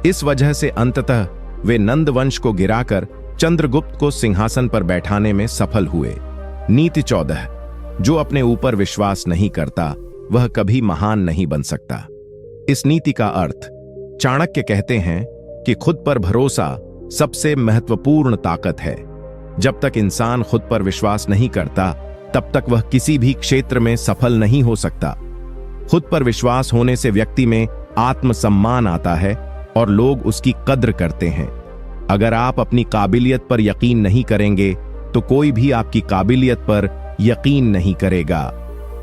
Speaker 1: इस वजह से अंततः वे नंद वंश को गिराकर चंद्रगुप्त को सिंहासन पर बैठाने में सफल हुए। नीति 14, जो अपने ऊपर विश्वास नहीं करता वह कभी महान नहीं बन सकता। इस नीति का अर्थ, चाणक्य कहते हैं कि खुद पर भरोसा सबसे महत्वपूर्ण ताकत है। जब तक इंसान खुद पर विश्वास नहीं करता तब तक वह किसी भी क्षेत्र में सफल नहीं हो सकता। खुद पर विश्वास होने से व्यक्ति में आत्मसम्मान आता है और लोग उसकी कद्र करते हैं। अगर आप अपनी काबिलियत पर यकीन नहीं करेंगे तो कोई भी आपकी काबिलियत पर यकीन नहीं करेगा।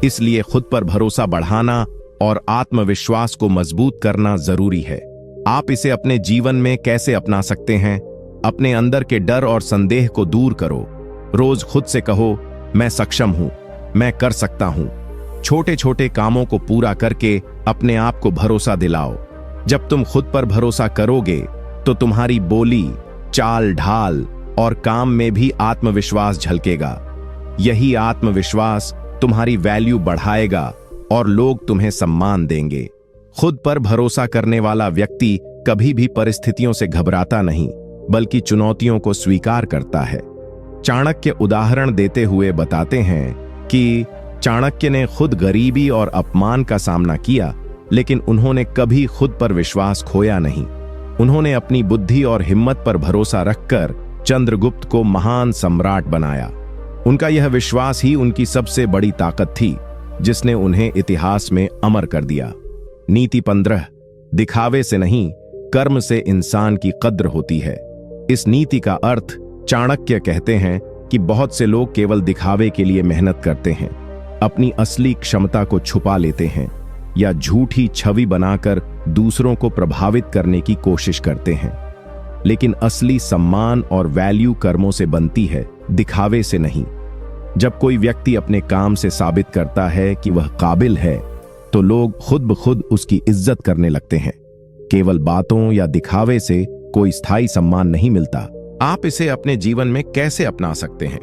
Speaker 1: इसलिए खुद पर भरोसा बढ़ाना और आत्मविश्वास को मजबूत करना जरूरी है। आप इसे अपने जीवन में कैसे अपना सकते हैं? अपने अंदर के डर और संदेह को दूर करो। रोज खुद से कहो, मैं सक्षम हूं, मैं कर सकता हूं। छोटे छोटे कामों को पूरा करके अपने आप को भरोसा दिलाओ। जब तुम खुद पर भरोसा करोगे तो तुम्हारी बोली, चाल ढाल और काम में भी आत्मविश्वास झलकेगा। यही आत्मविश्वास तुम्हारी वैल्यू बढ़ाएगा और लोग तुम्हें सम्मान देंगे। खुद पर भरोसा करने वाला व्यक्ति कभी भी परिस्थितियों से घबराता नहीं, बल्कि चुनौतियों को स्वीकार करता है। चाणक्य उदाहरण देते हुए बताते हैं कि चाणक्य ने खुद गरीबी और अपमान का सामना किया, लेकिन उन्होंने कभी खुद पर विश्वास खोया नहीं। उन्होंने अपनी बुद्धि और हिम्मत पर भरोसा रखकर चंद्रगुप्त को महान सम्राट बनाया। उनका यह विश्वास ही उनकी सबसे बड़ी ताकत थी, जिसने उन्हें इतिहास में अमर कर दिया। नीति 15, दिखावे से नहीं, कर्म से इंसान की कद्र होती है। इस नीति का अर्थ, चाणक्य कहते हैं कि बहुत से लोग केवल दिखावे के लिए मेहनत करते हैं, अपनी असली क्षमता को छुपा लेते हैं या झूठी छवि बनाकर दूसरों को प्रभावित करने की कोशिश करते हैं। लेकिन असली सम्मान और वैल्यू कर्मों से बनती है, दिखावे से नहीं। जब कोई व्यक्ति अपने काम से साबित करता है कि वह काबिल है तो लोग खुद ब खुद उसकी इज्जत करने लगते हैं। केवल बातों या दिखावे से कोई स्थायी सम्मान नहीं मिलता। आप इसे अपने जीवन में कैसे अपना सकते हैं?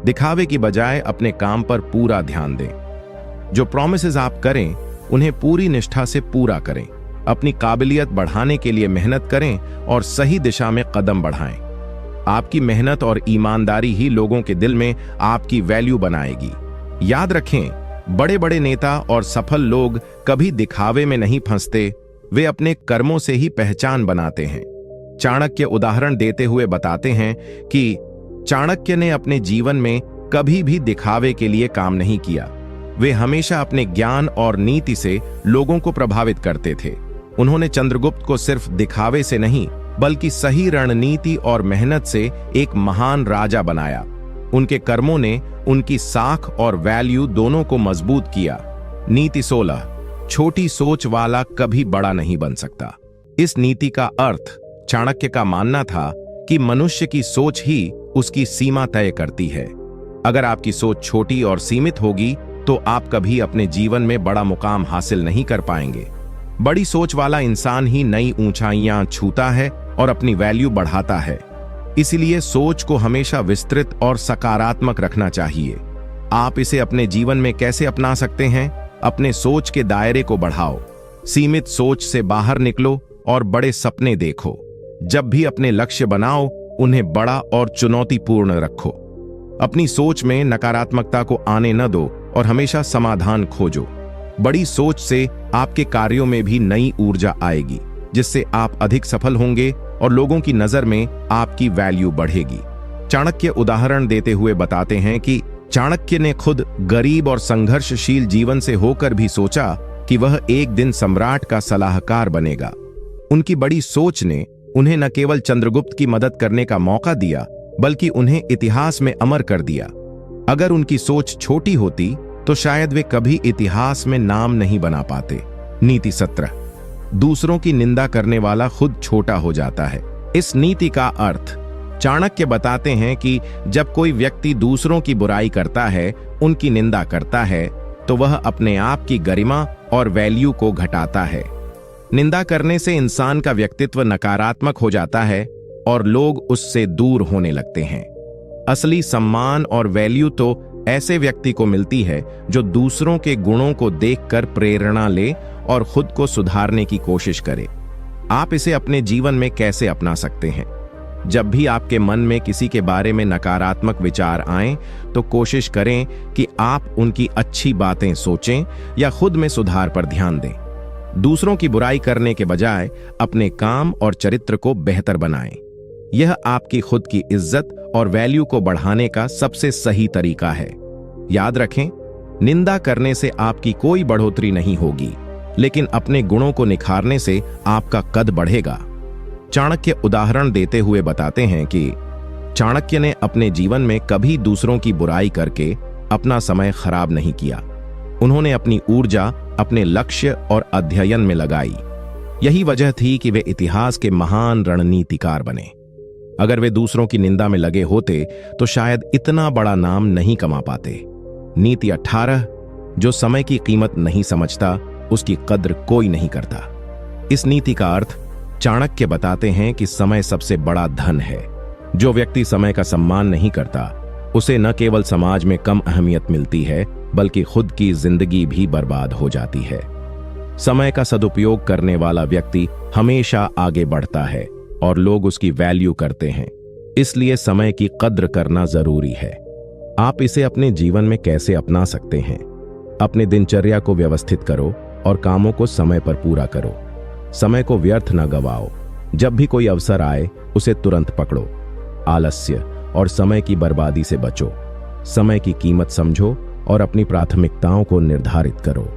Speaker 1: दिखावे की बजाय अपने काम पर पूरा ध्यान दें। जो प्रॉमिसेस आप करें उन्हें पूरी निष्ठा से पूरा करें। अपनी काबिलियत बढ़ाने के लिए मेहनत करें और सही दिशा में कदम बढ़ाएं। आपकी मेहनत और ईमानदारी ही लोगों के दिल में आपकी वैल्यू बनाएगी। याद रखें, बड़े बड़े नेता और सफल लोग कभी दिखावे में नहीं फंसते, वे अपने कर्मों से ही पहचान बनाते हैं। चाणक्य उदाहरण देते हुए बताते हैं कि चाणक्य ने अपने जीवन में कभी भी दिखावे के लिए काम नहीं किया। वे हमेशा अपने ज्ञान और नीति से लोगों को प्रभावित करते थे। उन्होंने चंद्रगुप्त को सिर्फ दिखावे से नहीं, बल्कि सही रणनीति और मेहनत से एक महान राजा बनाया। उनके कर्मों ने उनकी साख और वैल्यू दोनों को मजबूत किया। नीति 16, छोटी सोच वाला कभी बड़ा नहीं बन सकता। इस नीति का अर्थ चाणक्य का मानना था कि मनुष्य की सोच ही उसकी सीमा तय करती है। अगर आपकी सोच छोटी और सीमित होगी तो आप कभी अपने जीवन में बड़ा मुकाम हासिल नहीं कर पाएंगे। बड़ी सोच वाला इंसान ही नई ऊंचाइयां छूता है और अपनी वैल्यू बढ़ाता है। इसीलिए सोच को हमेशा विस्तृत और सकारात्मक रखना चाहिए। आप इसे अपने जीवन में कैसे अपना सकते हैं? अपने सोच के दायरे को बढ़ाओ, सीमित सोच से बाहर निकलो और बड़े सपने देखो। जब भी अपने लक्ष्य बनाओ, उन्हें बड़ा और चुनौतीपूर्ण रखो। अपनी सोच में नकारात्मकता को आने न दो और हमेशा समाधान खोजो। बड़ी सोच से आपके कार्यों में भी नई ऊर्जा आएगी, जिससे आप अधिक सफल होंगे और लोगों की नजर में आपकी वैल्यू बढ़ेगी। चाणक्य उदाहरण देते हुए बताते हैं कि चाणक्य ने खुद गरीब और संघर्षशील जीवन से होकर भी सोचा कि वह एक दिन सम्राट का सलाहकार बनेगा। उनकी बड़ी सोच ने उन्हें न केवल चंद्रगुप्त की मदद करने का मौका दिया, बल्कि उन्हें इतिहास में अमर कर दिया। अगर उनकी सोच छोटी होती तो शायद वे कभी इतिहास में नाम नहीं बना पाते। नीति 17। दूसरों की निंदा करने वाला खुद छोटा हो जाता है। इस नीति का अर्थ चाणक्य बताते हैं कि जब कोई व्यक्ति दूसरों की बुराई करता है, उनकी निंदा करता है, तो वह अपने आप की गरिमा और वैल्यू को घटाता है। निंदा करने से इंसान का व्यक्तित्व नकारात्मक हो जाता है और लोग उससे दूर होने लगते हैं। असली सम्मान और वैल्यू तो ऐसे व्यक्ति को मिलती है जो दूसरों के गुणों को देखकर प्रेरणा ले और खुद को सुधारने की कोशिश करे। आप इसे अपने जीवन में कैसे अपना सकते हैं? जब भी आपके मन में किसी के बारे में नकारात्मक विचार आएं, तो कोशिश करें कि आप उनकी अच्छी बातें सोचें या खुद में सुधार पर ध्यान दें। दूसरों की बुराई करने के बजाय अपने काम और चरित्र को बेहतर बनाएं। यह आपकी खुद की इज्जत और वैल्यू को बढ़ाने का सबसे सही तरीका है। याद रखें, निंदा करने से आपकी कोई बढ़ोतरी नहीं होगी, लेकिन अपने गुणों को निखारने से आपका कद बढ़ेगा। चाणक्य उदाहरण देते हुए बताते हैं कि चाणक्य ने अपने जीवन में कभी दूसरों की बुराई करके अपना समय खराब नहीं किया। उन्होंने अपनी ऊर्जा अपने लक्ष्य और अध्ययन में लगाई। यही वजह थी कि वे इतिहास के महान रणनीतिकार बने। अगर वे दूसरों की निंदा में लगे होते तो शायद इतना बड़ा नाम नहीं कमा पाते। नीति 18। जो समय की कीमत नहीं समझता, उसकी कद्र कोई नहीं करता। इस नीति का अर्थ चाणक्य बताते हैं कि समय सबसे बड़ा धन है। जो व्यक्ति समय का सम्मान नहीं करता, उसे न केवल समाज में कम अहमियत मिलती है, बल्कि खुद की जिंदगी भी बर्बाद हो जाती है। समय का सदुपयोग करने वाला व्यक्ति हमेशा आगे बढ़ता है और लोग उसकी वैल्यू करते हैं। इसलिए समय की कद्र करना जरूरी है। आप इसे अपने जीवन में कैसे अपना सकते हैं? अपने दिनचर्या को व्यवस्थित करो और कामों को समय पर पूरा करो। समय को व्यर्थ न गवाओ। जब भी कोई अवसर आए, उसे तुरंत पकड़ो। आलस्य और समय की बर्बादी से बचो। समय की कीमत समझो और अपनी प्राथमिकताओं को निर्धारित करो।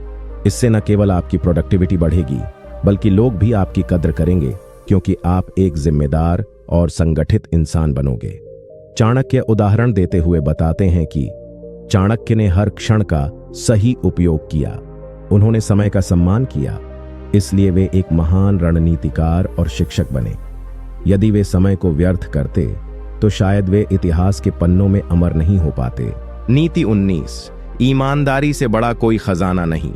Speaker 1: इससे न केवल आपकी प्रोडक्टिविटी बढ़ेगी, बल्कि लोग भी आपकी कद्र करेंगे, क्योंकि आप एक जिम्मेदार और संगठित इंसान बनोगे। चाणक्य उदाहरण देते हुए बताते हैं कि चाणक्य ने हर क्षण का सही उपयोग किया। उन्होंने समय का सम्मान किया, इसलिए वे एक महान रणनीतिकार और शिक्षक बने। यदि वे समय को व्यर्थ करते तो शायद वे इतिहास के पन्नों में अमर नहीं हो पाते। नीति 19। ईमानदारी से बड़ा कोई खजाना नहीं।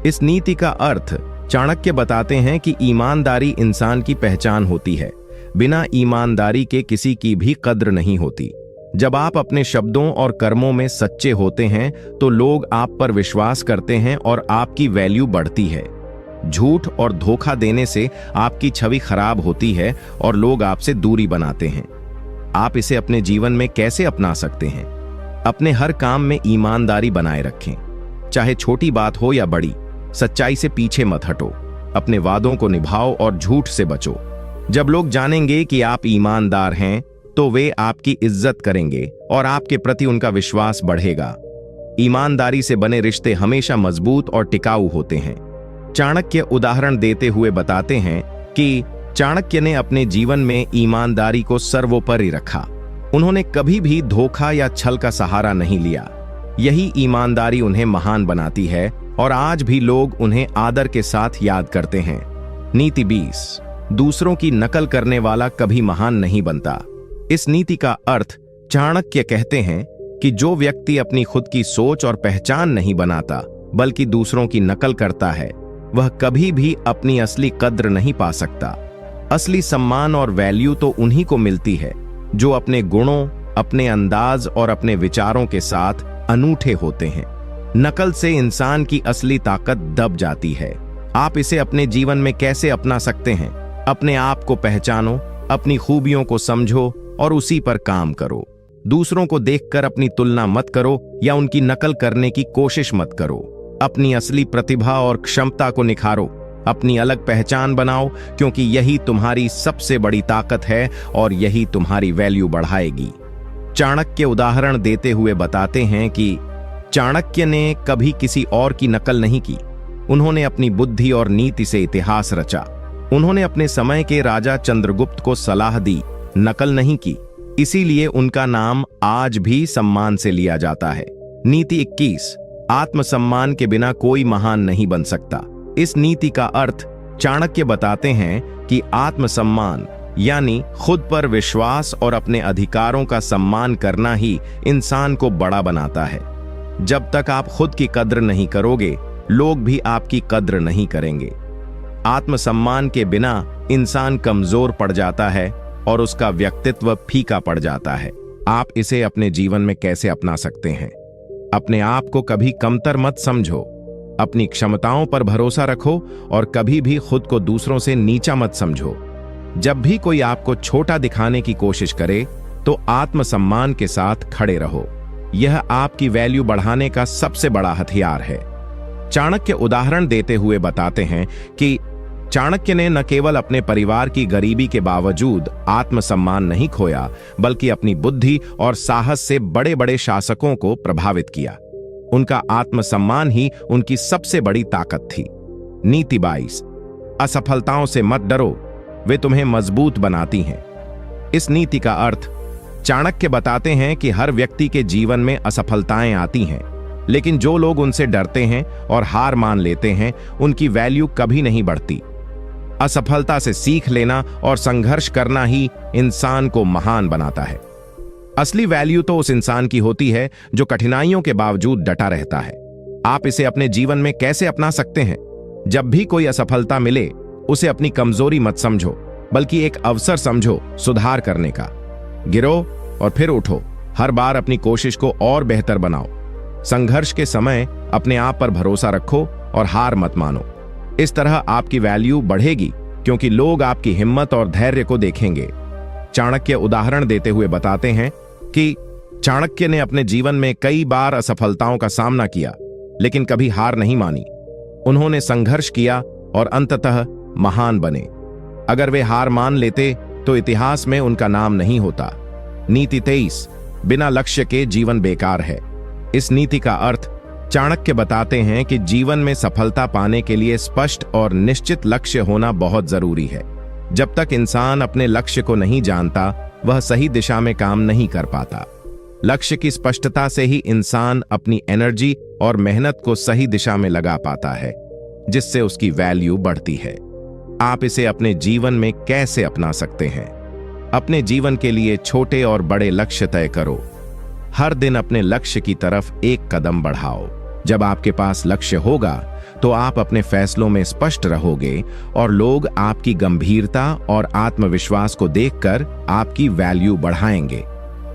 Speaker 1: इस नीति का अर्थ चाणक्य बताते हैं कि ईमानदारी इंसान की पहचान होती है। बिना ईमानदारी के किसी की भी कद्र नहीं होती। जब आप अपने शब्दों और कर्मों में सच्चे होते हैं तो लोग आप पर विश्वास करते हैं और आपकी वैल्यू बढ़ती है। झूठ और धोखा देने से आपकी छवि खराब होती है और लोग आपसे दूरी बनाते हैं। आप इसे अपने जीवन में कैसे अपना सकते हैं? अपने हर काम में ईमानदारी बनाए रखें, चाहे छोटी बात हो या बड़ी। सच्चाई से पीछे मत हटो। अपने वादों को निभाओ और झूठ से बचो। जब लोग जानेंगे कि आप ईमानदार हैं, तो वे आपकी इज्जत करेंगे और आपके प्रति उनका विश्वास बढ़ेगा। ईमानदारी से बने रिश्ते हमेशा मजबूत और टिकाऊ होते हैं। चाणक्य उदाहरण देते हुए बताते हैं कि चाणक्य ने अपने जीवन में ईमानदारी को सर्वोपरि रखा। उन्होंने कभी भी धोखा या छल का सहारा नहीं लिया। यही ईमानदारी उन्हें महान बनाती है और आज भी लोग उन्हें आदर के साथ याद करते हैं। नीति 20, दूसरों की नकल करने वाला कभी महान नहीं बनता। इस नीति का अर्थ चाणक्य कहते हैं कि जो व्यक्ति अपनी खुद की सोच और पहचान नहीं बनाता बल्कि दूसरों की नकल करता है, वह कभी भी अपनी असली कद्र नहीं पा सकता। असली सम्मान और वैल्यू तो उन्हीं को मिलती है जो अपने गुणों, अपने अंदाज और अपने विचारों के साथ अनूठे होते हैं। नकल से इंसान की असली ताकत दब जाती है। आप इसे अपने जीवन में कैसे अपना सकते हैं? अपने आप को पहचानो, अपनी खूबियों को समझो और उसी पर काम करो। दूसरों को देखकर अपनी तुलना मत करो या उनकी नकल करने की कोशिश मत करो। अपनी असली प्रतिभा और क्षमता को निखारो, अपनी अलग पहचान बनाओ, क्योंकि यही तुम्हारी सबसे बड़ी ताकत है और यही तुम्हारी वैल्यू बढ़ाएगी। चाणक्य उदाहरण देते हुए बताते हैं कि चाणक्य ने कभी किसी और की नकल नहीं की। उन्होंने अपनी बुद्धि और नीति से इतिहास रचा। उन्होंने अपने समय के राजा चंद्रगुप्त को सलाह दी, नकल नहीं की। इसीलिए उनका नाम आज भी सम्मान से लिया जाता है। नीति 21, आत्मसम्मान के बिना कोई महान नहीं बन सकता। इस नीति का अर्थ चाणक्य बताते हैं कि आत्मसम्मान यानी खुद पर विश्वास और अपने अधिकारों का सम्मान करना ही इंसान को बड़ा बनाता है। जब तक आप खुद की कद्र नहीं करोगे, लोग भी आपकी कद्र नहीं करेंगे। आत्मसम्मान के बिना इंसान कमजोर पड़ जाता है और उसका व्यक्तित्व फीका पड़ जाता है। आप इसे अपने जीवन में कैसे अपना सकते हैं? अपने आप को कभी कमतर मत समझो, अपनी क्षमताओं पर भरोसा रखो और कभी भी खुद को दूसरों से नीचा मत समझो। जब भी कोई आपको छोटा दिखाने की कोशिश करे तो आत्मसम्मान के साथ खड़े रहो। यह आपकी वैल्यू बढ़ाने का सबसे बड़ा हथियार है। चाणक्य उदाहरण देते हुए बताते हैं कि चाणक्य ने न केवल अपने परिवार की गरीबी के बावजूद आत्मसम्मान नहीं खोया, बल्कि अपनी बुद्धि और साहस से बड़े बड़े शासकों को प्रभावित किया। उनका आत्मसम्मान ही उनकी सबसे बड़ी ताकत थी। नीति 22, असफलताओं से मत डरो, वे तुम्हें मजबूत बनाती हैं। इस नीति का अर्थ चाणक्य बताते हैं कि हर व्यक्ति के जीवन में असफलताएं आती हैं, लेकिन जो लोग उनसे डरते हैं और हार मान लेते हैं, उनकी वैल्यू कभी नहीं बढ़ती। असफलता से सीख लेना और संघर्ष करना ही इंसान को महान बनाता है। असली वैल्यू तो उस इंसान की होती है जो कठिनाइयों के बावजूद डटा रहता है। आप इसे अपने जीवन में कैसे अपना सकते हैं? जब भी कोई असफलता मिले, उसे अपनी कमजोरी मत समझो, बल्कि एक अवसर समझो सुधार करने का। गिरो और फिर उठो, हर बार अपनी कोशिश को और बेहतर बनाओ। संघर्ष के समय अपने आप पर भरोसा रखो और हार मत मानो। इस तरह आपकी वैल्यू बढ़ेगी, क्योंकि लोग आपकी हिम्मत और धैर्य को देखेंगे। चाणक्य उदाहरण देते हुए बताते हैं कि चाणक्य ने अपने जीवन में कई बार असफलताओं का सामना किया, लेकिन कभी हार नहीं मानी। उन्होंने संघर्ष किया और अंततः महान बने। अगर वे हार मान लेते तो इतिहास में उनका नाम नहीं होता। नीति 23, बिना लक्ष्य के जीवन बेकार है। इस नीति का अर्थ चाणक्य बताते हैं कि जीवन में सफलता पाने के लिए स्पष्ट और निश्चित लक्ष्य होना बहुत जरूरी है। जब तक इंसान अपने लक्ष्य को नहीं जानता, वह सही दिशा में काम नहीं कर पाता। लक्ष्य की स्पष्टता से ही इंसान अपनी एनर्जी और मेहनत को सही दिशा में लगा पाता है, जिससे उसकी वैल्यू बढ़ती है। आप इसे अपने जीवन में कैसे अपना सकते हैं? अपने जीवन के लिए छोटे और बड़े लक्ष्य तय करो। हर दिन अपने लक्ष्य की तरफ एक कदम बढ़ाओ। जब आपके पास लक्ष्य होगा तो आप अपने फैसलों में स्पष्ट रहोगे और लोग आपकी गंभीरता और आत्मविश्वास को देखकर आपकी वैल्यू बढ़ाएंगे।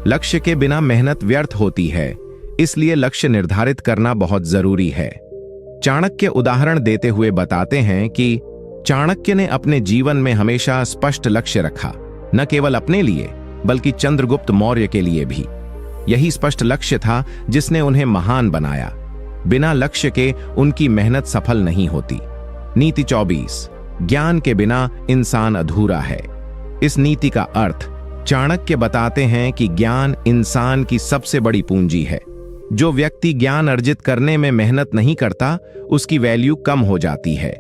Speaker 1: लक्ष्य के बिना मेहनत व्यर्थ होती है, इसलिए लक्ष्य निर्धारित करना बहुत जरूरी है। चाणक्य उदाहरण देते हुए बताते हैं कि चाणक्य ने अपने जीवन में हमेशा स्पष्ट लक्ष्य रखा, न केवल अपने लिए बल्कि चंद्रगुप्त मौर्य के लिए भी। यही स्पष्ट लक्ष्य था जिसने उन्हें महान बनाया। बिना लक्ष्य के उनकी मेहनत सफल नहीं होती। नीति 24, ज्ञान के बिना इंसान अधूरा है। इस नीति का अर्थ चाणक्य बताते हैं कि ज्ञान इंसान की सबसे बड़ी पूंजी है। जो व्यक्ति ज्ञान अर्जित करने में मेहनत नहीं करता, उसकी वैल्यू कम हो जाती है।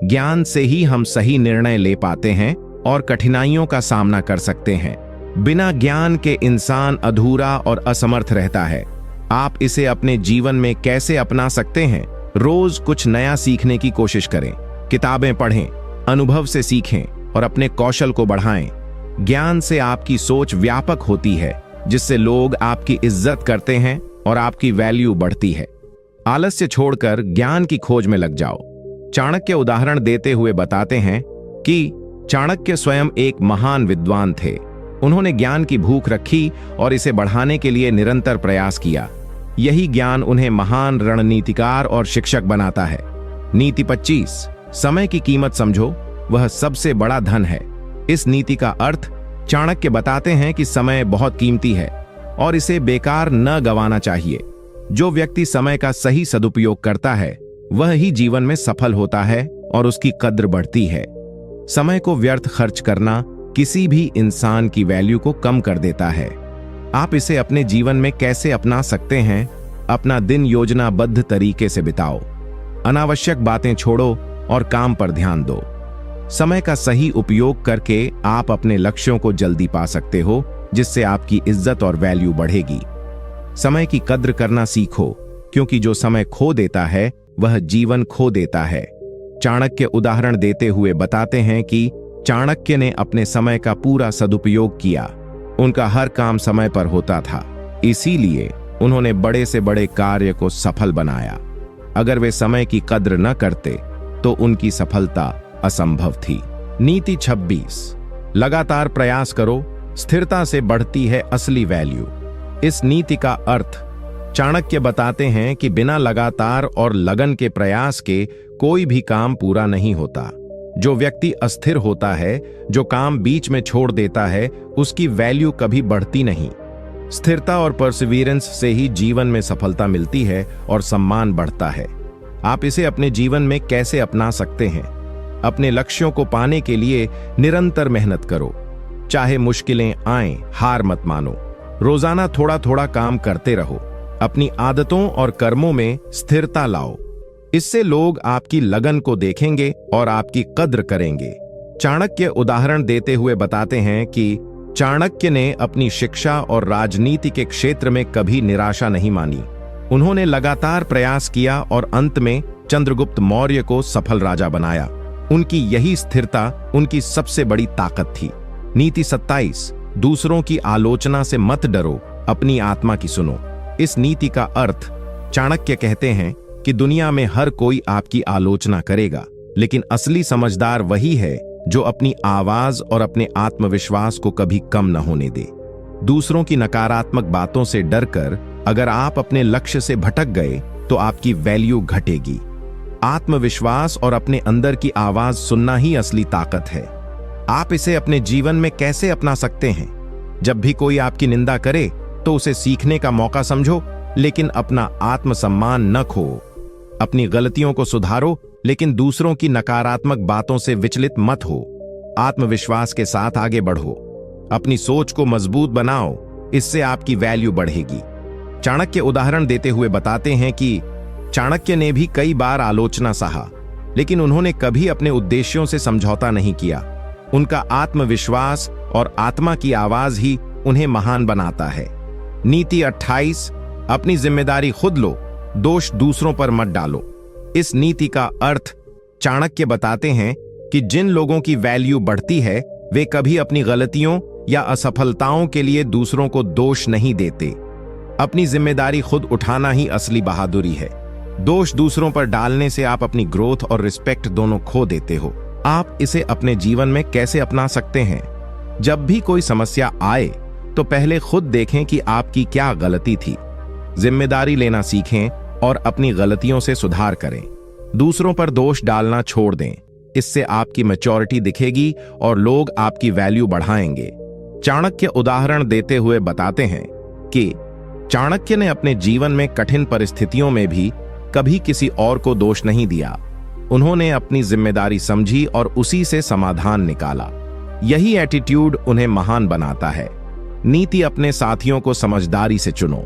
Speaker 1: ज्ञान से ही हम सही निर्णय ले पाते हैं और कठिनाइयों का सामना कर सकते हैं। बिना ज्ञान के इंसान अधूरा और असमर्थ रहता है। आप इसे अपने जीवन में कैसे अपना सकते हैं? रोज कुछ नया सीखने की कोशिश करें, किताबें पढ़ें, अनुभव से सीखें और अपने कौशल को बढ़ाएं। ज्ञान से आपकी सोच व्यापक होती है, जिससे लोग आपकी इज्जत करते हैं और आपकी वैल्यू बढ़ती है। आलस्य छोड़कर ज्ञान की खोज में लग जाओ। चाणक्य उदाहरण देते हुए बताते हैं कि चाणक्य स्वयं एक महान विद्वान थे। उन्होंने ज्ञान की भूख रखी और इसे बढ़ाने के लिए निरंतर प्रयास किया। यही ज्ञान उन्हें महान रणनीतिकार और शिक्षक बनाता है। नीति 25, समय की कीमत समझो, वह सबसे बड़ा धन है। इस नीति का अर्थ चाणक्य बताते हैं कि समय बहुत कीमती है और इसे बेकार न गंवाना चाहिए। जो व्यक्ति समय का सही सदुपयोग करता है वह ही जीवन में सफल होता है और उसकी कद्र बढ़ती है। समय को व्यर्थ खर्च करना किसी भी इंसान की वैल्यू को कम कर देता है। आप इसे अपने जीवन में कैसे अपना सकते हैं? अपना दिन योजनाबद्ध तरीके से बिताओ, अनावश्यक बातें छोड़ो और काम पर ध्यान दो। समय का सही उपयोग करके आप अपने लक्ष्यों को जल्दी पा सकते हो, जिससे आपकी इज्जत और वैल्यू बढ़ेगी। समय की कद्र करना सीखो, क्योंकि जो समय खो देता है वह जीवन खो देता है। चाणक्य उदाहरण देते हुए बताते हैं कि चाणक्य ने अपने समय का पूरा सदुपयोग किया। उनका हर काम समय पर होता था, इसीलिए उन्होंने बड़े से बड़े कार्य को सफल बनाया। अगर वे समय की कद्र न करते तो उनकी सफलता असंभव थी। नीति 26, लगातार प्रयास करो, स्थिरता से बढ़ती है असली वैल्यू। इस नीति का अर्थ चाणक्य बताते हैं कि बिना लगातार और लगन के प्रयास के कोई भी काम पूरा नहीं होता। जो व्यक्ति अस्थिर होता है, जो काम बीच में छोड़ देता है, उसकी वैल्यू कभी बढ़ती नहीं। स्थिरता और परसिवियरेंस से ही जीवन में सफलता मिलती है और सम्मान बढ़ता है। आप इसे अपने जीवन में कैसे अपना सकते हैं? अपने लक्ष्यों को पाने के लिए निरंतर मेहनत करो। चाहे मुश्किलें आएं, हार मत मानो। रोजाना थोड़ा थोड़ा काम करते रहो। अपनी आदतों और कर्मों में स्थिरता लाओ। इससे लोग आपकी लगन को देखेंगे और आपकी कद्र करेंगे। चाणक्य उदाहरण देते हुए बताते हैं कि चाणक्य ने अपनी शिक्षा और राजनीति के क्षेत्र में कभी निराशा नहीं मानी। उन्होंने लगातार प्रयास किया और अंत में चंद्रगुप्त मौर्य को सफल राजा बनाया। उनकी यही स्थिरता उनकी सबसे बड़ी ताकत थी। नीति 27, दूसरों की आलोचना से मत डरो, अपनी आत्मा की सुनो। इस नीति का अर्थ चाणक्य कहते हैं कि दुनिया में हर कोई आपकी आलोचना करेगा, लेकिन असली समझदार वही है जो अपनी आवाज और अपने आत्मविश्वास को कभी कम न होने दे। दूसरों की नकारात्मक बातों से डरकर अगर आप अपने लक्ष्य से भटक गए तो आपकी वैल्यू घटेगी। आत्मविश्वास और अपने अंदर की आवाज सुनना ही असली ताकत है। आप इसे अपने जीवन में कैसे अपना सकते हैं? जब भी कोई आपकी निंदा करे तो उसे सीखने का मौका समझो, लेकिन अपना आत्मसम्मान न खो। अपनी गलतियों को सुधारो, लेकिन दूसरों की नकारात्मक बातों से विचलित मत हो। आत्मविश्वास के साथ आगे बढ़ो। अपनी सोच को मजबूत बनाओ, इससे आपकी वैल्यू बढ़ेगी। चाणक्य उदाहरण देते हुए बताते हैं कि चाणक्य ने भी कई बार आलोचना सहा, लेकिन उन्होंने कभी अपने उद्देश्यों से समझौता नहीं किया। उनका आत्मविश्वास और आत्मा की आवाज ही उन्हें महान बनाता है। नीति 28, अपनी जिम्मेदारी खुद लो, दोष दूसरों पर मत डालो। इस नीति का अर्थ चाणक्य बताते हैं कि जिन लोगों की वैल्यू बढ़ती है वे कभी अपनी गलतियों या असफलताओं के लिए दूसरों को दोष नहीं देते। अपनी जिम्मेदारी खुद उठाना ही असली बहादुरी है। दोष दूसरों पर डालने से आप अपनी ग्रोथ और रिस्पेक्ट दोनों खो देते हो। आप इसे अपने जीवन में कैसे अपना सकते हैं? जब भी कोई समस्या आए तो पहले खुद देखें कि आपकी क्या गलती थी। जिम्मेदारी लेना सीखें और अपनी गलतियों से सुधार करें। दूसरों पर दोष डालना छोड़ दें। इससे आपकी मैच्योरिटी दिखेगी और लोग आपकी वैल्यू बढ़ाएंगे। चाणक्य उदाहरण देते हुए बताते हैं कि चाणक्य ने अपने जीवन में कठिन परिस्थितियों में भी कभी किसी और को दोष नहीं दिया। उन्होंने अपनी जिम्मेदारी समझी और उसी से समाधान निकाला। यही एटीट्यूड उन्हें महान बनाता है। नीति, अपने साथियों को समझदारी से चुनो,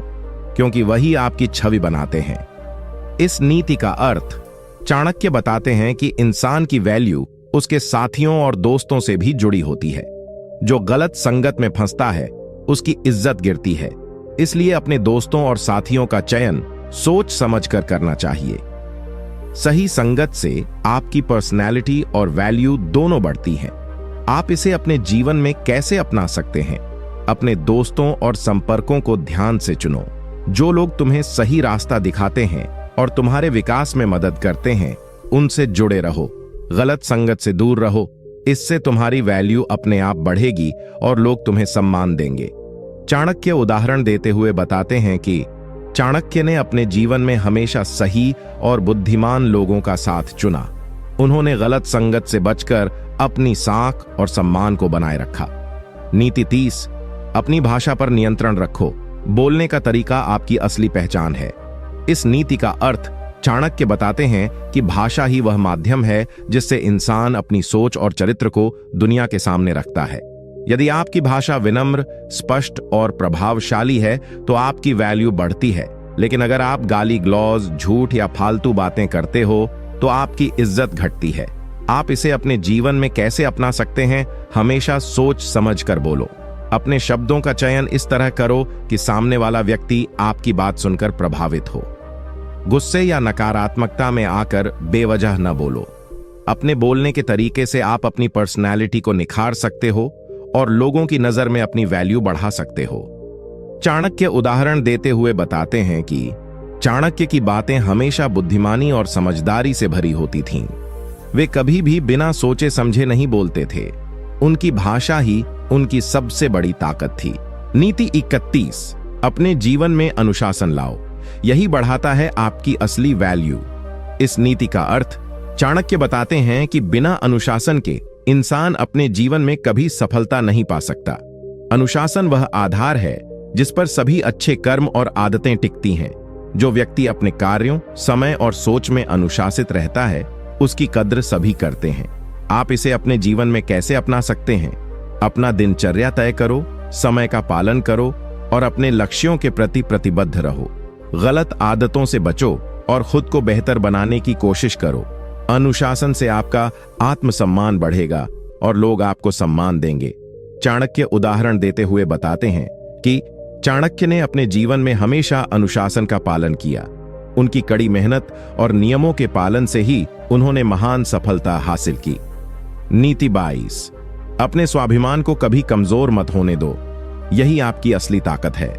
Speaker 1: क्योंकि वही आपकी छवि बनाते हैं। इस नीति का अर्थ चाणक्य बताते हैं कि इंसान की वैल्यू उसके साथियों और दोस्तों से भी जुड़ी होती है। जो गलत संगत में फंसता है उसकी इज्जत गिरती है। इसलिए अपने दोस्तों और साथियों का चयन सोच समझकर करना चाहिए। सही संगत से आपकी पर्सनैलिटी और वैल्यू दोनों बढ़ती हैं। आप इसे अपने जीवन में कैसे अपना सकते हैं? अपने दोस्तों और संपर्कों को ध्यान से चुनो। जो लोग तुम्हें सही रास्ता दिखाते हैं और तुम्हारे विकास में मदद करते हैं, उनसे जुड़े रहो। गलत संगत से दूर रहो। इससे तुम्हारी वैल्यू अपने आप बढ़ेगी और लोग तुम्हें सम्मान देंगे। चाणक्य उदाहरण देते हुए बताते हैं कि चाणक्य ने अपने जीवन में हमेशा सही और बुद्धिमान लोगों का साथ चुना। उन्होंने गलत संगत से बचकर अपनी साख और सम्मान को बनाए रखा। नीति 30, अपनी भाषा पर नियंत्रण रखो। बोलने का तरीका आपकी असली पहचान है। इस नीति का अर्थ चाणक्य बताते हैं कि भाषा ही वह माध्यम है जिससे इंसान अपनी सोच और चरित्र को दुनिया के सामने रखता है। यदि आपकी भाषा विनम्र, स्पष्ट और प्रभावशाली है तो आपकी वैल्यू बढ़ती है। लेकिन अगर आप गाली गलौज, झूठ या फालतू बातें करते हो तो आपकी इज्जत घटती है। आप इसे अपने जीवन में कैसे अपना सकते हैं? हमेशा सोच समझ कर बोलो। अपने शब्दों का चयन इस तरह करो कि सामने वाला व्यक्ति आपकी बात सुनकर प्रभावित हो। गुस्से या नकारात्मकता में आकर बेवजह न बोलो। अपने बोलने के तरीके से आप अपनी पर्सनैलिटी को निखार सकते हो और लोगों की नजर में अपनी वैल्यू बढ़ा सकते हो। चाणक्य उदाहरण देते हुए बताते हैं कि चाणक्य की बातें हमेशा बुद्धिमानी और समझदारी से भरी होती थीं। वे कभी भी बिना सोचे समझे नहीं बोलते थे। उनकी भाषा ही उनकी सबसे बड़ी ताकत थी। नीति 31, अपने जीवन में अनुशासन लाओ। यही बढ़ाता है आपकी असली वैल्यू। इस नीति का अर्थ चाणक्य बताते हैं कि बिना अनुशासन के इंसान अपने जीवन में कभी सफलता नहीं पा सकता। अनुशासन वह आधार है जिस पर सभी अच्छे कर्म और आदतें टिकती हैं। जो व्यक्ति अपने कार्यों, समय और सोच में अनुशासित रहता है, उसकी कद्र सभी करते हैं। आप इसे अपने जीवन में कैसे अपना सकते हैं? अपना दिनचर्या तय करो, समय का पालन करो और अपने लक्ष्यों के प्रति प्रतिबद्ध रहो। गलत आदतों से बचो और खुद को बेहतर बनाने की कोशिश करो। अनुशासन से आपका आत्मसम्मान बढ़ेगा और लोग आपको सम्मान देंगे। चाणक्य उदाहरण देते हुए बताते हैं कि चाणक्य ने अपने जीवन में हमेशा अनुशासन का पालन किया। उनकी कड़ी मेहनत और नियमों के पालन से ही उन्होंने महान सफलता हासिल की। नीति 22, अपने स्वाभिमान को कभी कमजोर मत होने दो। यही आपकी असली ताकत है।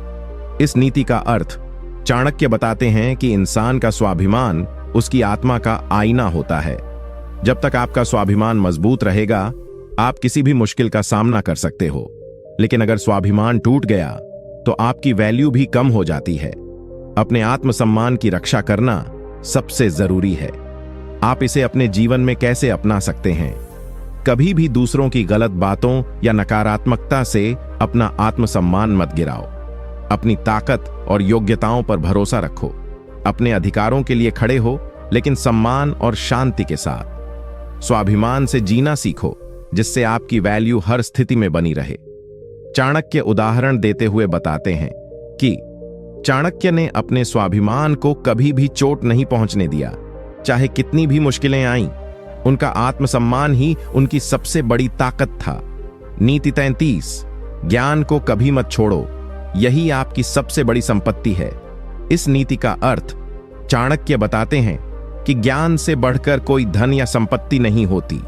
Speaker 1: इस नीति का अर्थ चाणक्य बताते हैं कि इंसान का स्वाभिमान उसकी आत्मा का आईना होता है। जब तक आपका स्वाभिमान मजबूत रहेगा, आप किसी भी मुश्किल का सामना कर सकते हो। लेकिन अगर स्वाभिमान टूट गया तो आपकी वैल्यू भी कम हो जाती है। अपने आत्मसम्मान की रक्षा करना सबसे जरूरी है। आप इसे अपने जीवन में कैसे अपना सकते हैं? कभी भी दूसरों की गलत बातों या नकारात्मकता से अपना आत्मसम्मान मत गिराओ। अपनी ताकत और योग्यताओं पर भरोसा रखो। अपने अधिकारों के लिए खड़े हो, लेकिन सम्मान और शांति के साथ। स्वाभिमान से जीना सीखो, जिससे आपकी वैल्यू हर स्थिति में बनी रहे। चाणक्य उदाहरण देते हुए बताते हैं कि चाणक्य ने अपने स्वाभिमान को कभी भी चोट नहीं पहुंचने दिया। चाहे कितनी भी मुश्किलें आईं, उनका आत्मसम्मान ही उनकी सबसे बड़ी ताकत था। नीति 33, ज्ञान को कभी मत छोड़ो। यही आपकी सबसे बड़ी संपत्ति है। इस नीति का अर्थ चाणक्य बताते हैं कि ज्ञान से बढ़कर कोई धन या संपत्ति नहीं होती।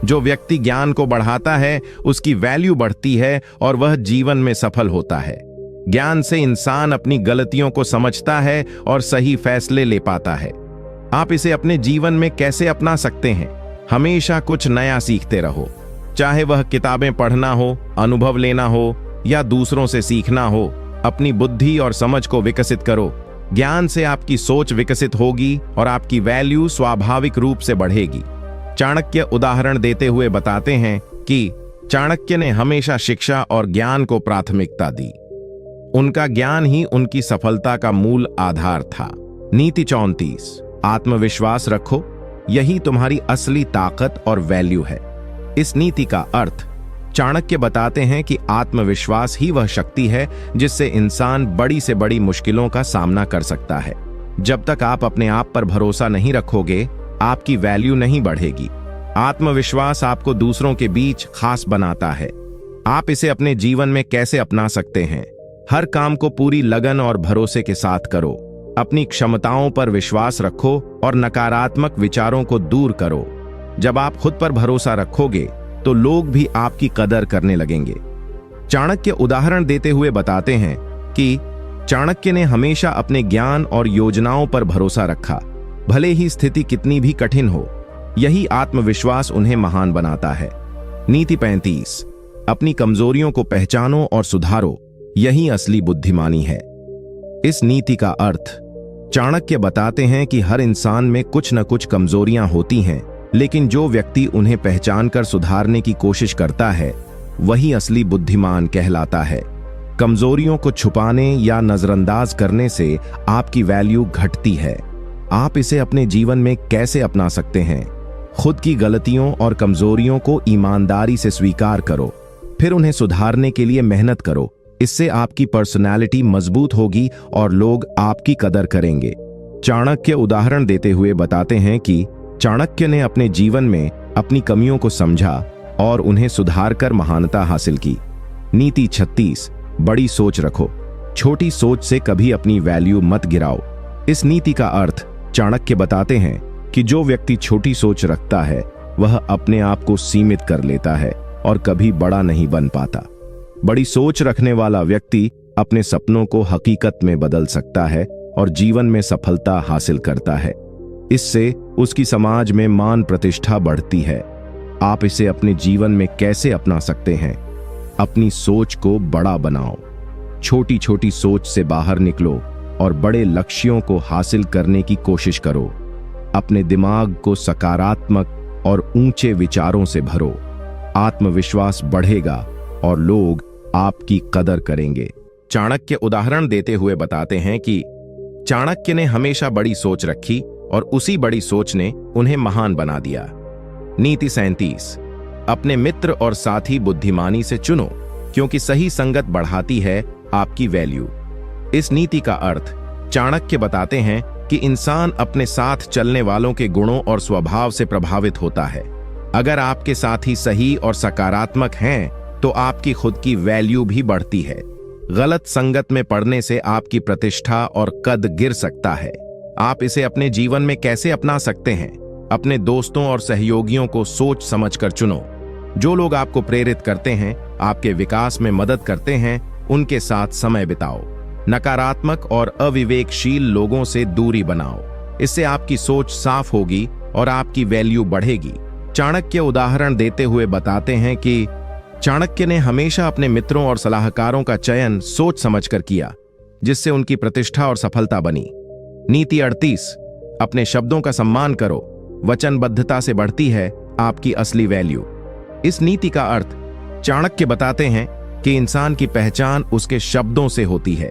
Speaker 1: जो व्यक्ति ज्ञान को बढ़ाता है, उसकी वैल्यू बढ़ती है और वह जीवन में सफल होता है। ज्ञान से इंसान अपनी गलतियों को समझता है और सही फैसले ले पाता है। आप इसे अपने जीवन में कैसे अपना सकते हैं? हमेशा कुछ नया सीखते रहो। चाहे वह किताबें पढ़ना हो, अनुभव लेना हो या दूसरों से सीखना हो। अपनी बुद्धि और समझ को विकसित करो। ज्ञान से आपकी सोच विकसित होगी और आपकी वैल्यू स्वाभाविक रूप से बढ़ेगी। चाणक्य उदाहरण देते हुए बताते हैं कि चाणक्य ने हमेशा शिक्षा और ज्ञान को प्राथमिकता दी। उनका ज्ञान ही उनकी सफलता का मूल आधार था। नीति 34, आत्मविश्वास रखो। यही तुम्हारी असली ताकत और वैल्यू है। इस नीति का अर्थ चाणक्य बताते हैं कि आत्मविश्वास ही वह शक्ति है जिससे इंसान बड़ी से बड़ी मुश्किलों का सामना कर सकता है। जब तक आप अपने आप पर भरोसा नहीं रखोगे, आपकी वैल्यू नहीं बढ़ेगी। आत्मविश्वास आपको दूसरों के बीच खास बनाता है। आप इसे अपने जीवन में कैसे अपना सकते हैं? हर काम को पूरी लगन और भरोसे के साथ करो। अपनी क्षमताओं पर विश्वास रखो और नकारात्मक विचारों को दूर करो। जब आप खुद पर भरोसा रखोगे तो लोग भी आपकी कदर करने लगेंगे। चाणक्य उदाहरण देते हुए बताते हैं कि चाणक्य ने हमेशा अपने ज्ञान और योजनाओं पर भरोसा रखा, भले ही स्थिति कितनी भी कठिन हो। यही आत्मविश्वास उन्हें महान बनाता है। नीति 35, अपनी कमजोरियों को पहचानो और सुधारो, यही असली बुद्धिमानी है। इस नीति का अर्थ चाणक्य बताते हैं कि हर इंसान में कुछ न कुछ कमजोरियां होती हैं, लेकिन जो व्यक्ति उन्हें पहचानकर सुधारने की कोशिश करता है वही असली बुद्धिमान कहलाता है। कमजोरियों को छुपाने या नजरअंदाज करने से आपकी वैल्यू घटती है। आप इसे अपने जीवन में कैसे अपना सकते हैं? खुद की गलतियों और कमजोरियों को ईमानदारी से स्वीकार करो, फिर उन्हें सुधारने के लिए मेहनत करो। इससे आपकी पर्सनैलिटी मजबूत होगी और लोग आपकी कदर करेंगे। चाणक्य उदाहरण देते हुए बताते हैं कि चाणक्य ने अपने जीवन में अपनी कमियों को समझा और उन्हें सुधारकर महानता हासिल की। नीति 36, बड़ी सोच रखो, छोटी सोच से कभी अपनी वैल्यू मत गिराओ। इस नीति का अर्थ चाणक्य बताते हैं कि जो व्यक्ति छोटी सोच रखता है वह अपने आप को सीमित कर लेता है और कभी बड़ा नहीं बन पाता। बड़ी सोच रखने वाला व्यक्ति अपने सपनों को हकीकत में बदल सकता है और जीवन में सफलता हासिल करता है। इससे उसकी समाज में मान प्रतिष्ठा बढ़ती है। आप इसे अपने जीवन में कैसे अपना सकते हैं? अपनी सोच को बड़ा बनाओ, छोटी छोटी सोच से बाहर निकलो और बड़े लक्ष्यों को हासिल करने की कोशिश करो। अपने दिमाग को सकारात्मक और ऊंचे विचारों से भरो। आत्मविश्वास बढ़ेगा और लोग आपकी कदर करेंगे। चाणक्य उदाहरण देते हुए बताते हैं कि चाणक्य ने हमेशा बड़ी सोच रखी और उसी बड़ी सोच ने उन्हें महान बना दिया। नीति 37, अपने मित्र और साथी बुद्धिमानी से चुनो, क्योंकि सही संगत बढ़ाती है आपकी वैल्यू। इस नीति का अर्थ चाणक्य बताते हैं कि इंसान अपने साथ चलने वालों के गुणों और स्वभाव से प्रभावित होता है। अगर आपके साथी सही और सकारात्मक हैं तो आपकी खुद की वैल्यू भी बढ़ती है। गलत संगत में पड़ने से आपकी प्रतिष्ठा और कद गिर सकता है। आप इसे अपने जीवन में कैसे अपना सकते हैं? अपने दोस्तों और सहयोगियों को सोच समझकर चुनो। जो लोग आपको प्रेरित करते हैं, आपके विकास में मदद करते हैं, उनके साथ समय बिताओ। नकारात्मक और अविवेकशील लोगों से दूरी बनाओ। इससे आपकी सोच साफ होगी और आपकी वैल्यू बढ़ेगी। चाणक्य उदाहरण देते हुए बताते हैं कि चाणक्य ने हमेशा अपने मित्रों और सलाहकारों का चयन सोच समझकर किया, जिससे उनकी प्रतिष्ठा और सफलता बनी। नीति 38, अपने शब्दों का सम्मान करो, वचनबद्धता से बढ़ती है आपकी असली वैल्यू। इस नीति का अर्थ चाणक्य बताते हैं कि इंसान की पहचान उसके शब्दों से होती है।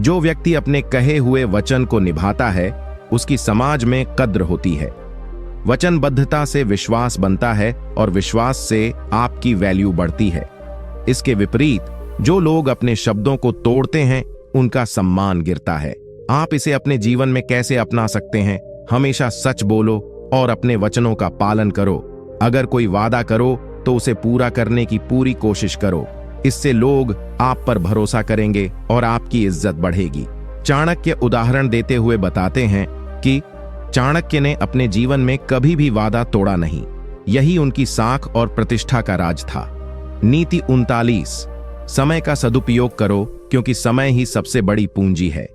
Speaker 1: जो व्यक्ति अपने कहे हुए वचन को निभाता है उसकी समाज में कद्र होती है। वचनबद्धता से विश्वास बनता है और विश्वास से आपकी वैल्यू बढ़ती है। इसके विपरीत जो लोग अपने शब्दों को तोड़ते हैं उनका सम्मान गिरता है। आप इसे अपने जीवन में कैसे अपना सकते हैं? हमेशा सच बोलो और अपने वचनों का पालन करो। अगर कोई वादा करो तो उसे पूरा करने की पूरी कोशिश करो। इससे लोग आप पर भरोसा करेंगे और आपकी इज्जत बढ़ेगी। चाणक्य उदाहरण देते हुए बताते हैं कि चाणक्य ने अपने जीवन में कभी भी वादा तोड़ा नहीं। यही उनकी साख और प्रतिष्ठा का राज था। नीति 39, समय का सदुपयोग करो, क्योंकि समय ही सबसे बड़ी पूंजी है।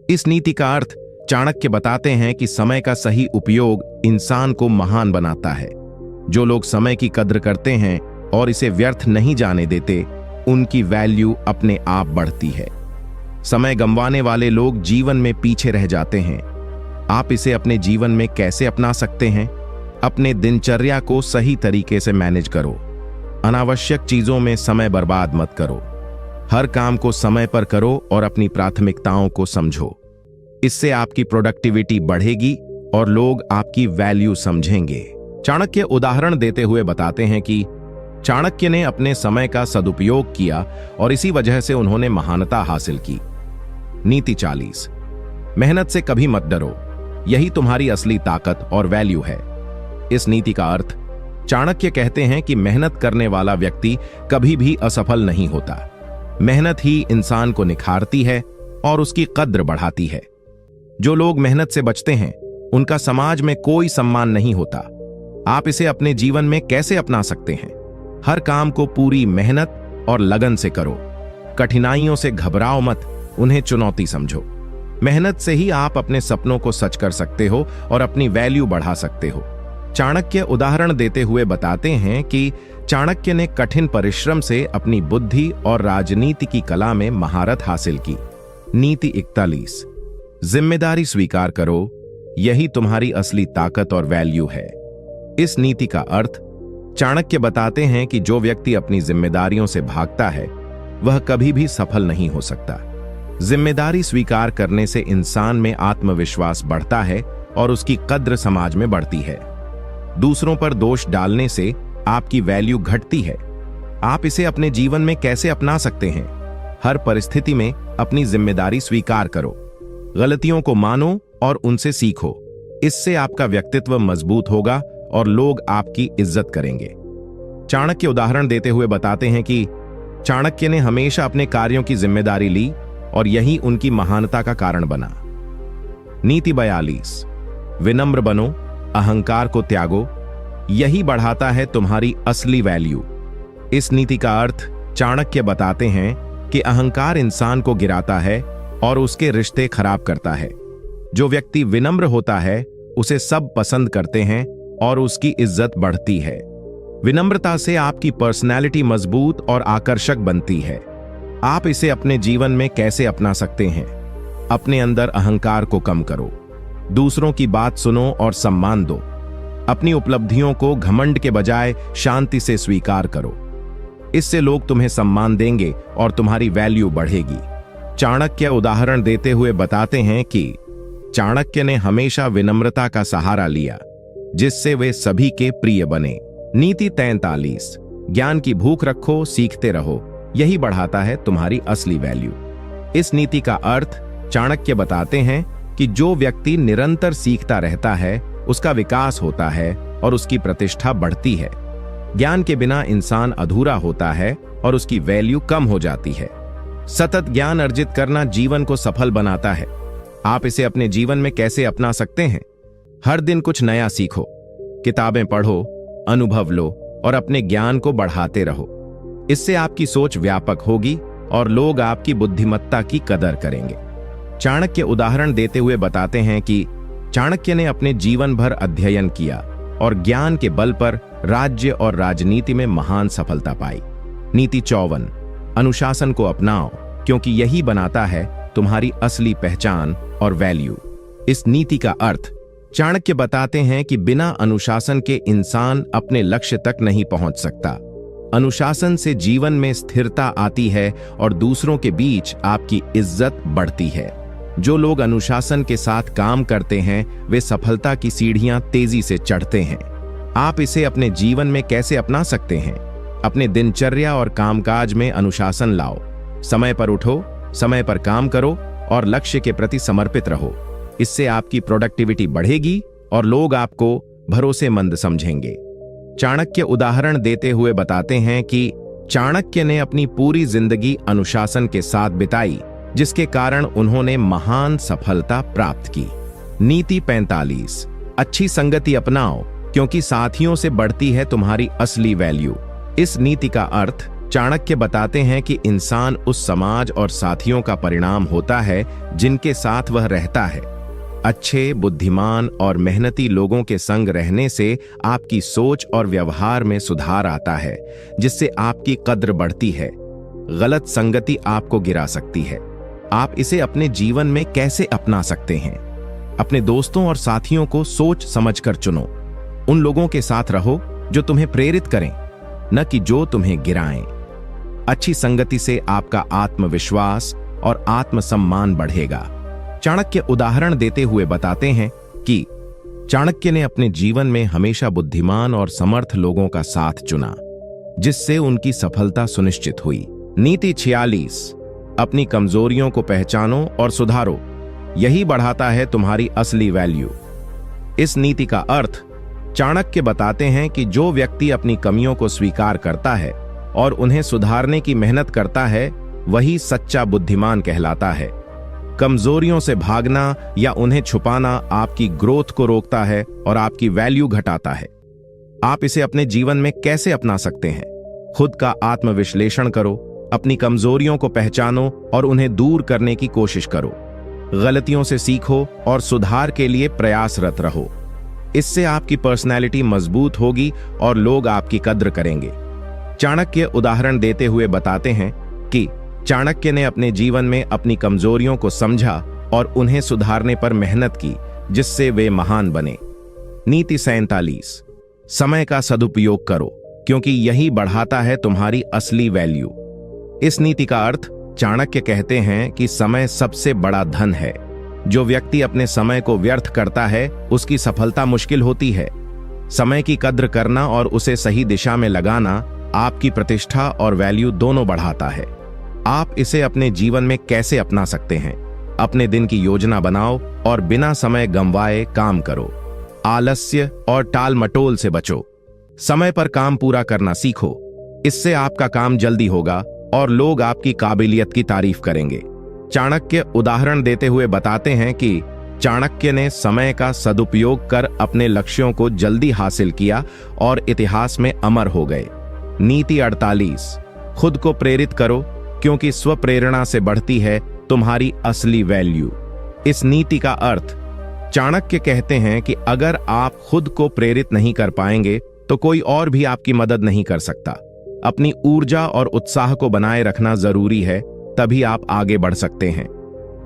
Speaker 1: इस नीति का अर्थ चाणक्य बताते हैं कि समय का सही उपयोग इंसान को महान बनाता है। जो लोग समय की कद्र करते हैं और इसे व्यर्थ नहीं जाने देते, उनकी वैल्यू अपने आप बढ़ती है। समय गंवाने वाले लोग जीवन में पीछे रह जाते हैं। आप इसे अपने जीवन में कैसे अपना सकते हैं? अपने दिनचर्या को सही तरीके से मैनेज करो। अनावश्यक चीजों में समय बर्बाद मत करो। हर काम को समय पर करो और अपनी प्राथमिकताओं को समझो। इससे आपकी प्रोडक्टिविटी बढ़ेगी और लोग आपकी वैल्यू समझेंगे। चाणक्य उदाहरण देते हुए बताते हैं कि चाणक्य ने अपने समय का सदुपयोग किया और इसी वजह से उन्होंने महानता हासिल की। नीति 40, मेहनत से कभी मत डरो, यही तुम्हारी असली ताकत और वैल्यू है। इस नीति का अर्थ चाणक्य कहते हैं कि मेहनत करने वाला व्यक्ति कभी भी असफल नहीं होता। मेहनत ही इंसान को निखारती है और उसकी कद्र बढ़ाती है। जो लोग मेहनत से बचते हैं उनका समाज में कोई सम्मान नहीं होता। आप इसे अपने जीवन में कैसे अपना सकते हैं? हर काम को पूरी मेहनत और लगन से करो। कठिनाइयों से घबराओ मत, उन्हें चुनौती समझो। मेहनत से ही आप अपने सपनों को सच कर सकते हो और अपनी वैल्यू बढ़ा सकते हो। चाणक्य उदाहरण देते हुए बताते हैं कि चाणक्य ने कठिन परिश्रम से अपनी बुद्धि और राजनीति की कला में महारत हासिल की। नीति 41, जिम्मेदारी स्वीकार करो, यही तुम्हारी असली ताकत और वैल्यू है। इस नीति का अर्थ चाणक्य बताते हैं कि जो व्यक्ति अपनी जिम्मेदारियों से भागता है वह कभी भी सफल नहीं हो सकता। जिम्मेदारी स्वीकार करने से इंसान में आत्मविश्वास बढ़ता है और उसकी कद्र समाज में बढ़ती है। दूसरों पर दोष डालने से आपकी वैल्यू घटती है। आप इसे अपने जीवन में कैसे अपना सकते हैं? हर परिस्थिति में अपनी जिम्मेदारी स्वीकार करो, गलतियों को मानो और उनसे सीखो। इससे आपका व्यक्तित्व मजबूत होगा और लोग आपकी इज्जत करेंगे। चाणक्य उदाहरण देते हुए बताते हैं कि चाणक्य ने हमेशा अपने कार्यों की जिम्मेदारी ली और यही उनकी महानता का कारण बना। नीति 42, विनम्र बनो, अहंकार को त्यागो, यही बढ़ाता है तुम्हारी असली वैल्यू। इस नीति का अर्थ चाणक्य बताते हैं कि अहंकार इंसान को गिराता है और उसके रिश्ते खराब करता है। जो व्यक्ति विनम्र होता है उसे सब पसंद करते हैं और उसकी इज्जत बढ़ती है। विनम्रता से आपकी पर्सनैलिटी मजबूत और आकर्षक बनती है। आप इसे अपने जीवन में कैसे अपना सकते हैं? अपने अंदर अहंकार को कम करो, दूसरों की बात सुनो और सम्मान दो। अपनी उपलब्धियों को घमंड के बजाय शांति से स्वीकार करो। इससे लोग तुम्हें सम्मान देंगे और तुम्हारी वैल्यू बढ़ेगी। चाणक्य उदाहरण देते हुए बताते हैं कि चाणक्य ने हमेशा विनम्रता का सहारा लिया, जिससे वे सभी के प्रिय बने। नीति 43, ज्ञान की भूख रखो, सीखते रहो, यही बढ़ाता है तुम्हारी असली वैल्यू। इस नीति का अर्थ चाणक्य बताते हैं कि जो व्यक्ति निरंतर सीखता रहता है उसका विकास होता है और उसकी प्रतिष्ठा बढ़ती है। ज्ञान के बिना इंसान अधूरा होता है और उसकी वैल्यू कम हो जाती है। सतत ज्ञान अर्जित करना जीवन को सफल बनाता है। आप इसे अपने जीवन में कैसे अपना सकते हैं? हर दिन कुछ नया सीखो, किताबें पढ़ो, अनुभव लो और अपने ज्ञान को बढ़ाते रहो। इससे आपकी सोच व्यापक होगी और लोग आपकी बुद्धिमत्ता की कदर करेंगे। चाणक्य उदाहरण देते हुए बताते हैं कि चाणक्य ने अपने जीवन भर अध्ययन किया और ज्ञान के बल पर राज्य और राजनीति में महान सफलता पाई। नीति 54, अनुशासन को अपनाओ, क्योंकि यही बनाता है तुम्हारी असली पहचान और वैल्यू। इस नीति का अर्थ चाणक्य बताते हैं कि बिना अनुशासन के इंसान अपने लक्ष्य तक नहीं पहुंच सकता। अनुशासन से जीवन में स्थिरता आती है और दूसरों के बीच आपकी इज्जत बढ़ती है। जो लोग अनुशासन के साथ काम करते हैं वे सफलता की सीढ़ियां तेजी से चढ़ते हैं। आप इसे अपने जीवन में कैसे अपना सकते हैं? अपने दिनचर्या और कामकाज में अनुशासन लाओ। समय पर उठो, समय पर काम करो और लक्ष्य के प्रति समर्पित रहो। इससे आपकी प्रोडक्टिविटी बढ़ेगी और लोग आपको भरोसेमंद समझेंगे। चाणक्य उदाहरण देते हुए बताते हैं कि चाणक्य ने अपनी पूरी जिंदगी अनुशासन के साथ बिताई, जिसके कारण उन्होंने महान सफलता प्राप्त की। नीति 45, अच्छी संगति अपनाओ, क्योंकि साथियों से बढ़ती है तुम्हारी असली वैल्यू। इस नीति का अर्थ चाणक्य बताते हैं कि इंसान उस समाज और साथियों का परिणाम होता है जिनके साथ वह रहता है। अच्छे, बुद्धिमान और मेहनती लोगों के संग रहने से आपकी सोच और व्यवहार में सुधार आता है, जिससे आपकी कद्र बढ़ती है। गलत संगति आपको गिरा सकती है। आप इसे अपने जीवन में कैसे अपना सकते हैं? अपने दोस्तों और साथियों को सोच समझकर चुनो। उन लोगों के साथ रहो जो तुम्हें प्रेरित करें, न कि जो तुम्हें गिराएं। अच्छी संगति से आपका आत्मविश्वास और आत्मसम्मान बढ़ेगा। चाणक्य उदाहरण देते हुए बताते हैं कि चाणक्य ने अपने जीवन में हमेशा बुद्धिमान और समर्थ लोगों का साथ चुना, जिससे उनकी सफलता सुनिश्चित हुई। नीति 46, अपनी कमजोरियों को पहचानो और सुधारो, यही बढ़ाता है तुम्हारी असली वैल्यू। इस नीति का अर्थ चाणक्य बताते हैं कि जो व्यक्ति अपनी कमियों को स्वीकार करता है और उन्हें सुधारने की मेहनत करता है, वही सच्चा बुद्धिमान कहलाता है। कमजोरियों से भागना या उन्हें छुपाना आपकी ग्रोथ को रोकता है और आपकी वैल्यू घटाता है। आप इसे अपने जीवन में कैसे अपना सकते हैं? खुद का आत्मविश्लेषण करो, अपनी कमजोरियों को पहचानो और उन्हें दूर करने की कोशिश करो। गलतियों से सीखो और सुधार के लिए प्रयासरत रहो। इससे आपकी पर्सनैलिटी मजबूत होगी और लोग आपकी कद्र करेंगे। चाणक्य उदाहरण देते हुए बताते हैं कि चाणक्य ने अपने जीवन में अपनी कमजोरियों को समझा और उन्हें सुधारने पर मेहनत की, जिससे वे महान बने। नीति 47। समय का सदुपयोग करो, क्योंकि यही बढ़ाता है तुम्हारी असली वैल्यू। इस नीति का अर्थ चाणक्य कहते हैं कि समय सबसे बड़ा धन है। जो व्यक्ति अपने समय को व्यर्थ करता है, उसकी सफलता मुश्किल होती है। समय की कद्र करना और उसे सही दिशा में लगाना आपकी प्रतिष्ठा और वैल्यू दोनों बढ़ाता है। आप इसे अपने जीवन में कैसे अपना सकते हैं? अपने दिन की योजना बनाओ और बिना समय गंवाए काम करो। आलस्य और टाल मटोल से बचो। समय पर काम पूरा करना सीखो। इससे आपका काम जल्दी होगा और लोग आपकी काबिलियत की तारीफ करेंगे। चाणक्य उदाहरण देते हुए बताते हैं कि चाणक्य ने समय का सदुपयोग कर अपने लक्ष्यों को जल्दी हासिल किया और इतिहास में अमर हो गए। नीति 48। खुद को प्रेरित करो, क्योंकि स्वप्रेरणा से बढ़ती है तुम्हारी असली वैल्यू। इस नीति का अर्थ चाणक्य कहते हैं कि अगर आप खुद को प्रेरित नहीं कर पाएंगे तो कोई और भी आपकी मदद नहीं कर सकता। अपनी ऊर्जा और उत्साह को बनाए रखना जरूरी है, तभी आप आगे बढ़ सकते हैं।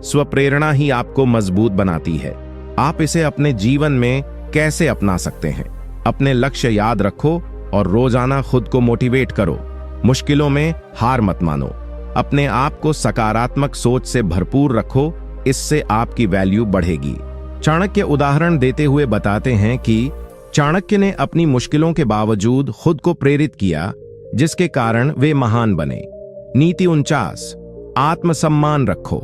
Speaker 1: स्वप्रेरणा ही आपको मजबूत बनाती है। आप इसे अपने जीवन में कैसे अपना सकते हैं? अपने लक्ष्य याद रखो और रोजाना खुद को मोटिवेट करो। मुश्किलों में हार मत मानो। अपने आप को सकारात्मक सोच से भरपूर रखो, इससे आपकी वैल्यू बढ़ेगी। चाणक्य उदाहरण देते हुए बताते हैं कि चाणक्य ने अपनी मुश्किलों के बावजूद खुद को प्रेरित किया, जिसके कारण वे महान बने। नीति 49। आत्मसम्मान रखो,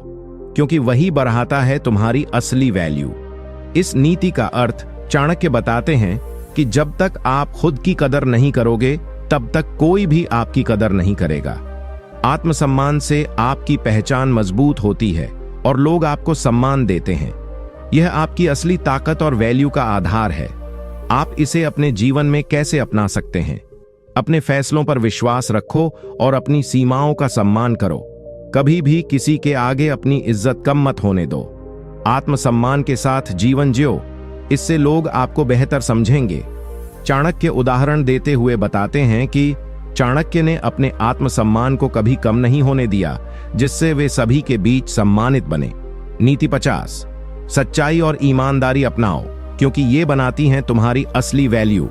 Speaker 1: क्योंकि वही बढ़ाता है तुम्हारी असली वैल्यू। इस नीति का अर्थ चाणक्य बताते हैं कि जब तक आप खुद की कदर नहीं करोगे, तब तक कोई भी आपकी कदर नहीं करेगा। आत्मसम्मान से आपकी पहचान मजबूत होती है और लोग आपको सम्मान देते हैं। यह आपकी असली ताकत और वैल्यू का आधार है। आप इसे अपने जीवन में कैसे अपना सकते हैं? अपने फैसलों पर विश्वास रखो और अपनी सीमाओं का सम्मान करो। कभी भी किसी के आगे अपनी इज्जत कम मत होने दो। आत्मसम्मान के साथ जीवन जियो, इससे लोग आपको बेहतर समझेंगे। चाणक्य उदाहरण देते हुए बताते हैं कि चाणक्य ने अपने आत्मसम्मान को कभी कम नहीं होने दिया, जिससे वे सभी के बीच सम्मानित बने। नीति 50। सच्चाई और ईमानदारी अपनाओ, क्योंकि ये बनाती हैं तुम्हारी असली वैल्यू।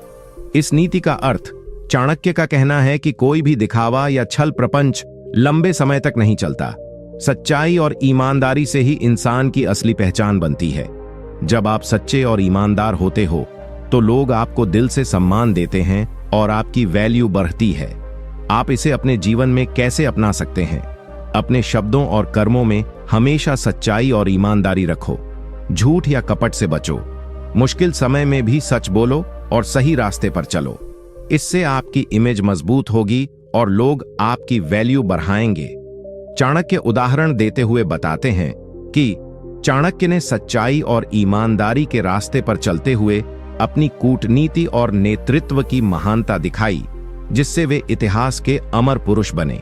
Speaker 1: इस नीति का अर्थ चाणक्य का कहना है कि कोई भी दिखावा या छल प्रपंच लंबे समय तक नहीं चलता। सच्चाई और ईमानदारी से ही इंसान की असली पहचान बनती है। जब आप सच्चे और ईमानदार होते हो तो लोग आपको दिल से सम्मान देते हैं और आपकी वैल्यू बढ़ती है। आप इसे अपने जीवन में कैसे अपना सकते हैं? अपने शब्दों और कर्मों में हमेशा सच्चाई और ईमानदारी रखो। झूठ या कपट से बचो। मुश्किल समय में भी सच बोलो और सही रास्ते पर चलो। इससे आपकी इमेज मजबूत होगी और लोग आपकी वैल्यू बढ़ाएंगे। चाणक्य उदाहरण देते हुए बताते हैं कि चाणक्य ने सच्चाई और ईमानदारी के रास्ते पर चलते हुए अपनी कूटनीति और नेतृत्व की महानता दिखाई, जिससे वे इतिहास के अमर पुरुष बने।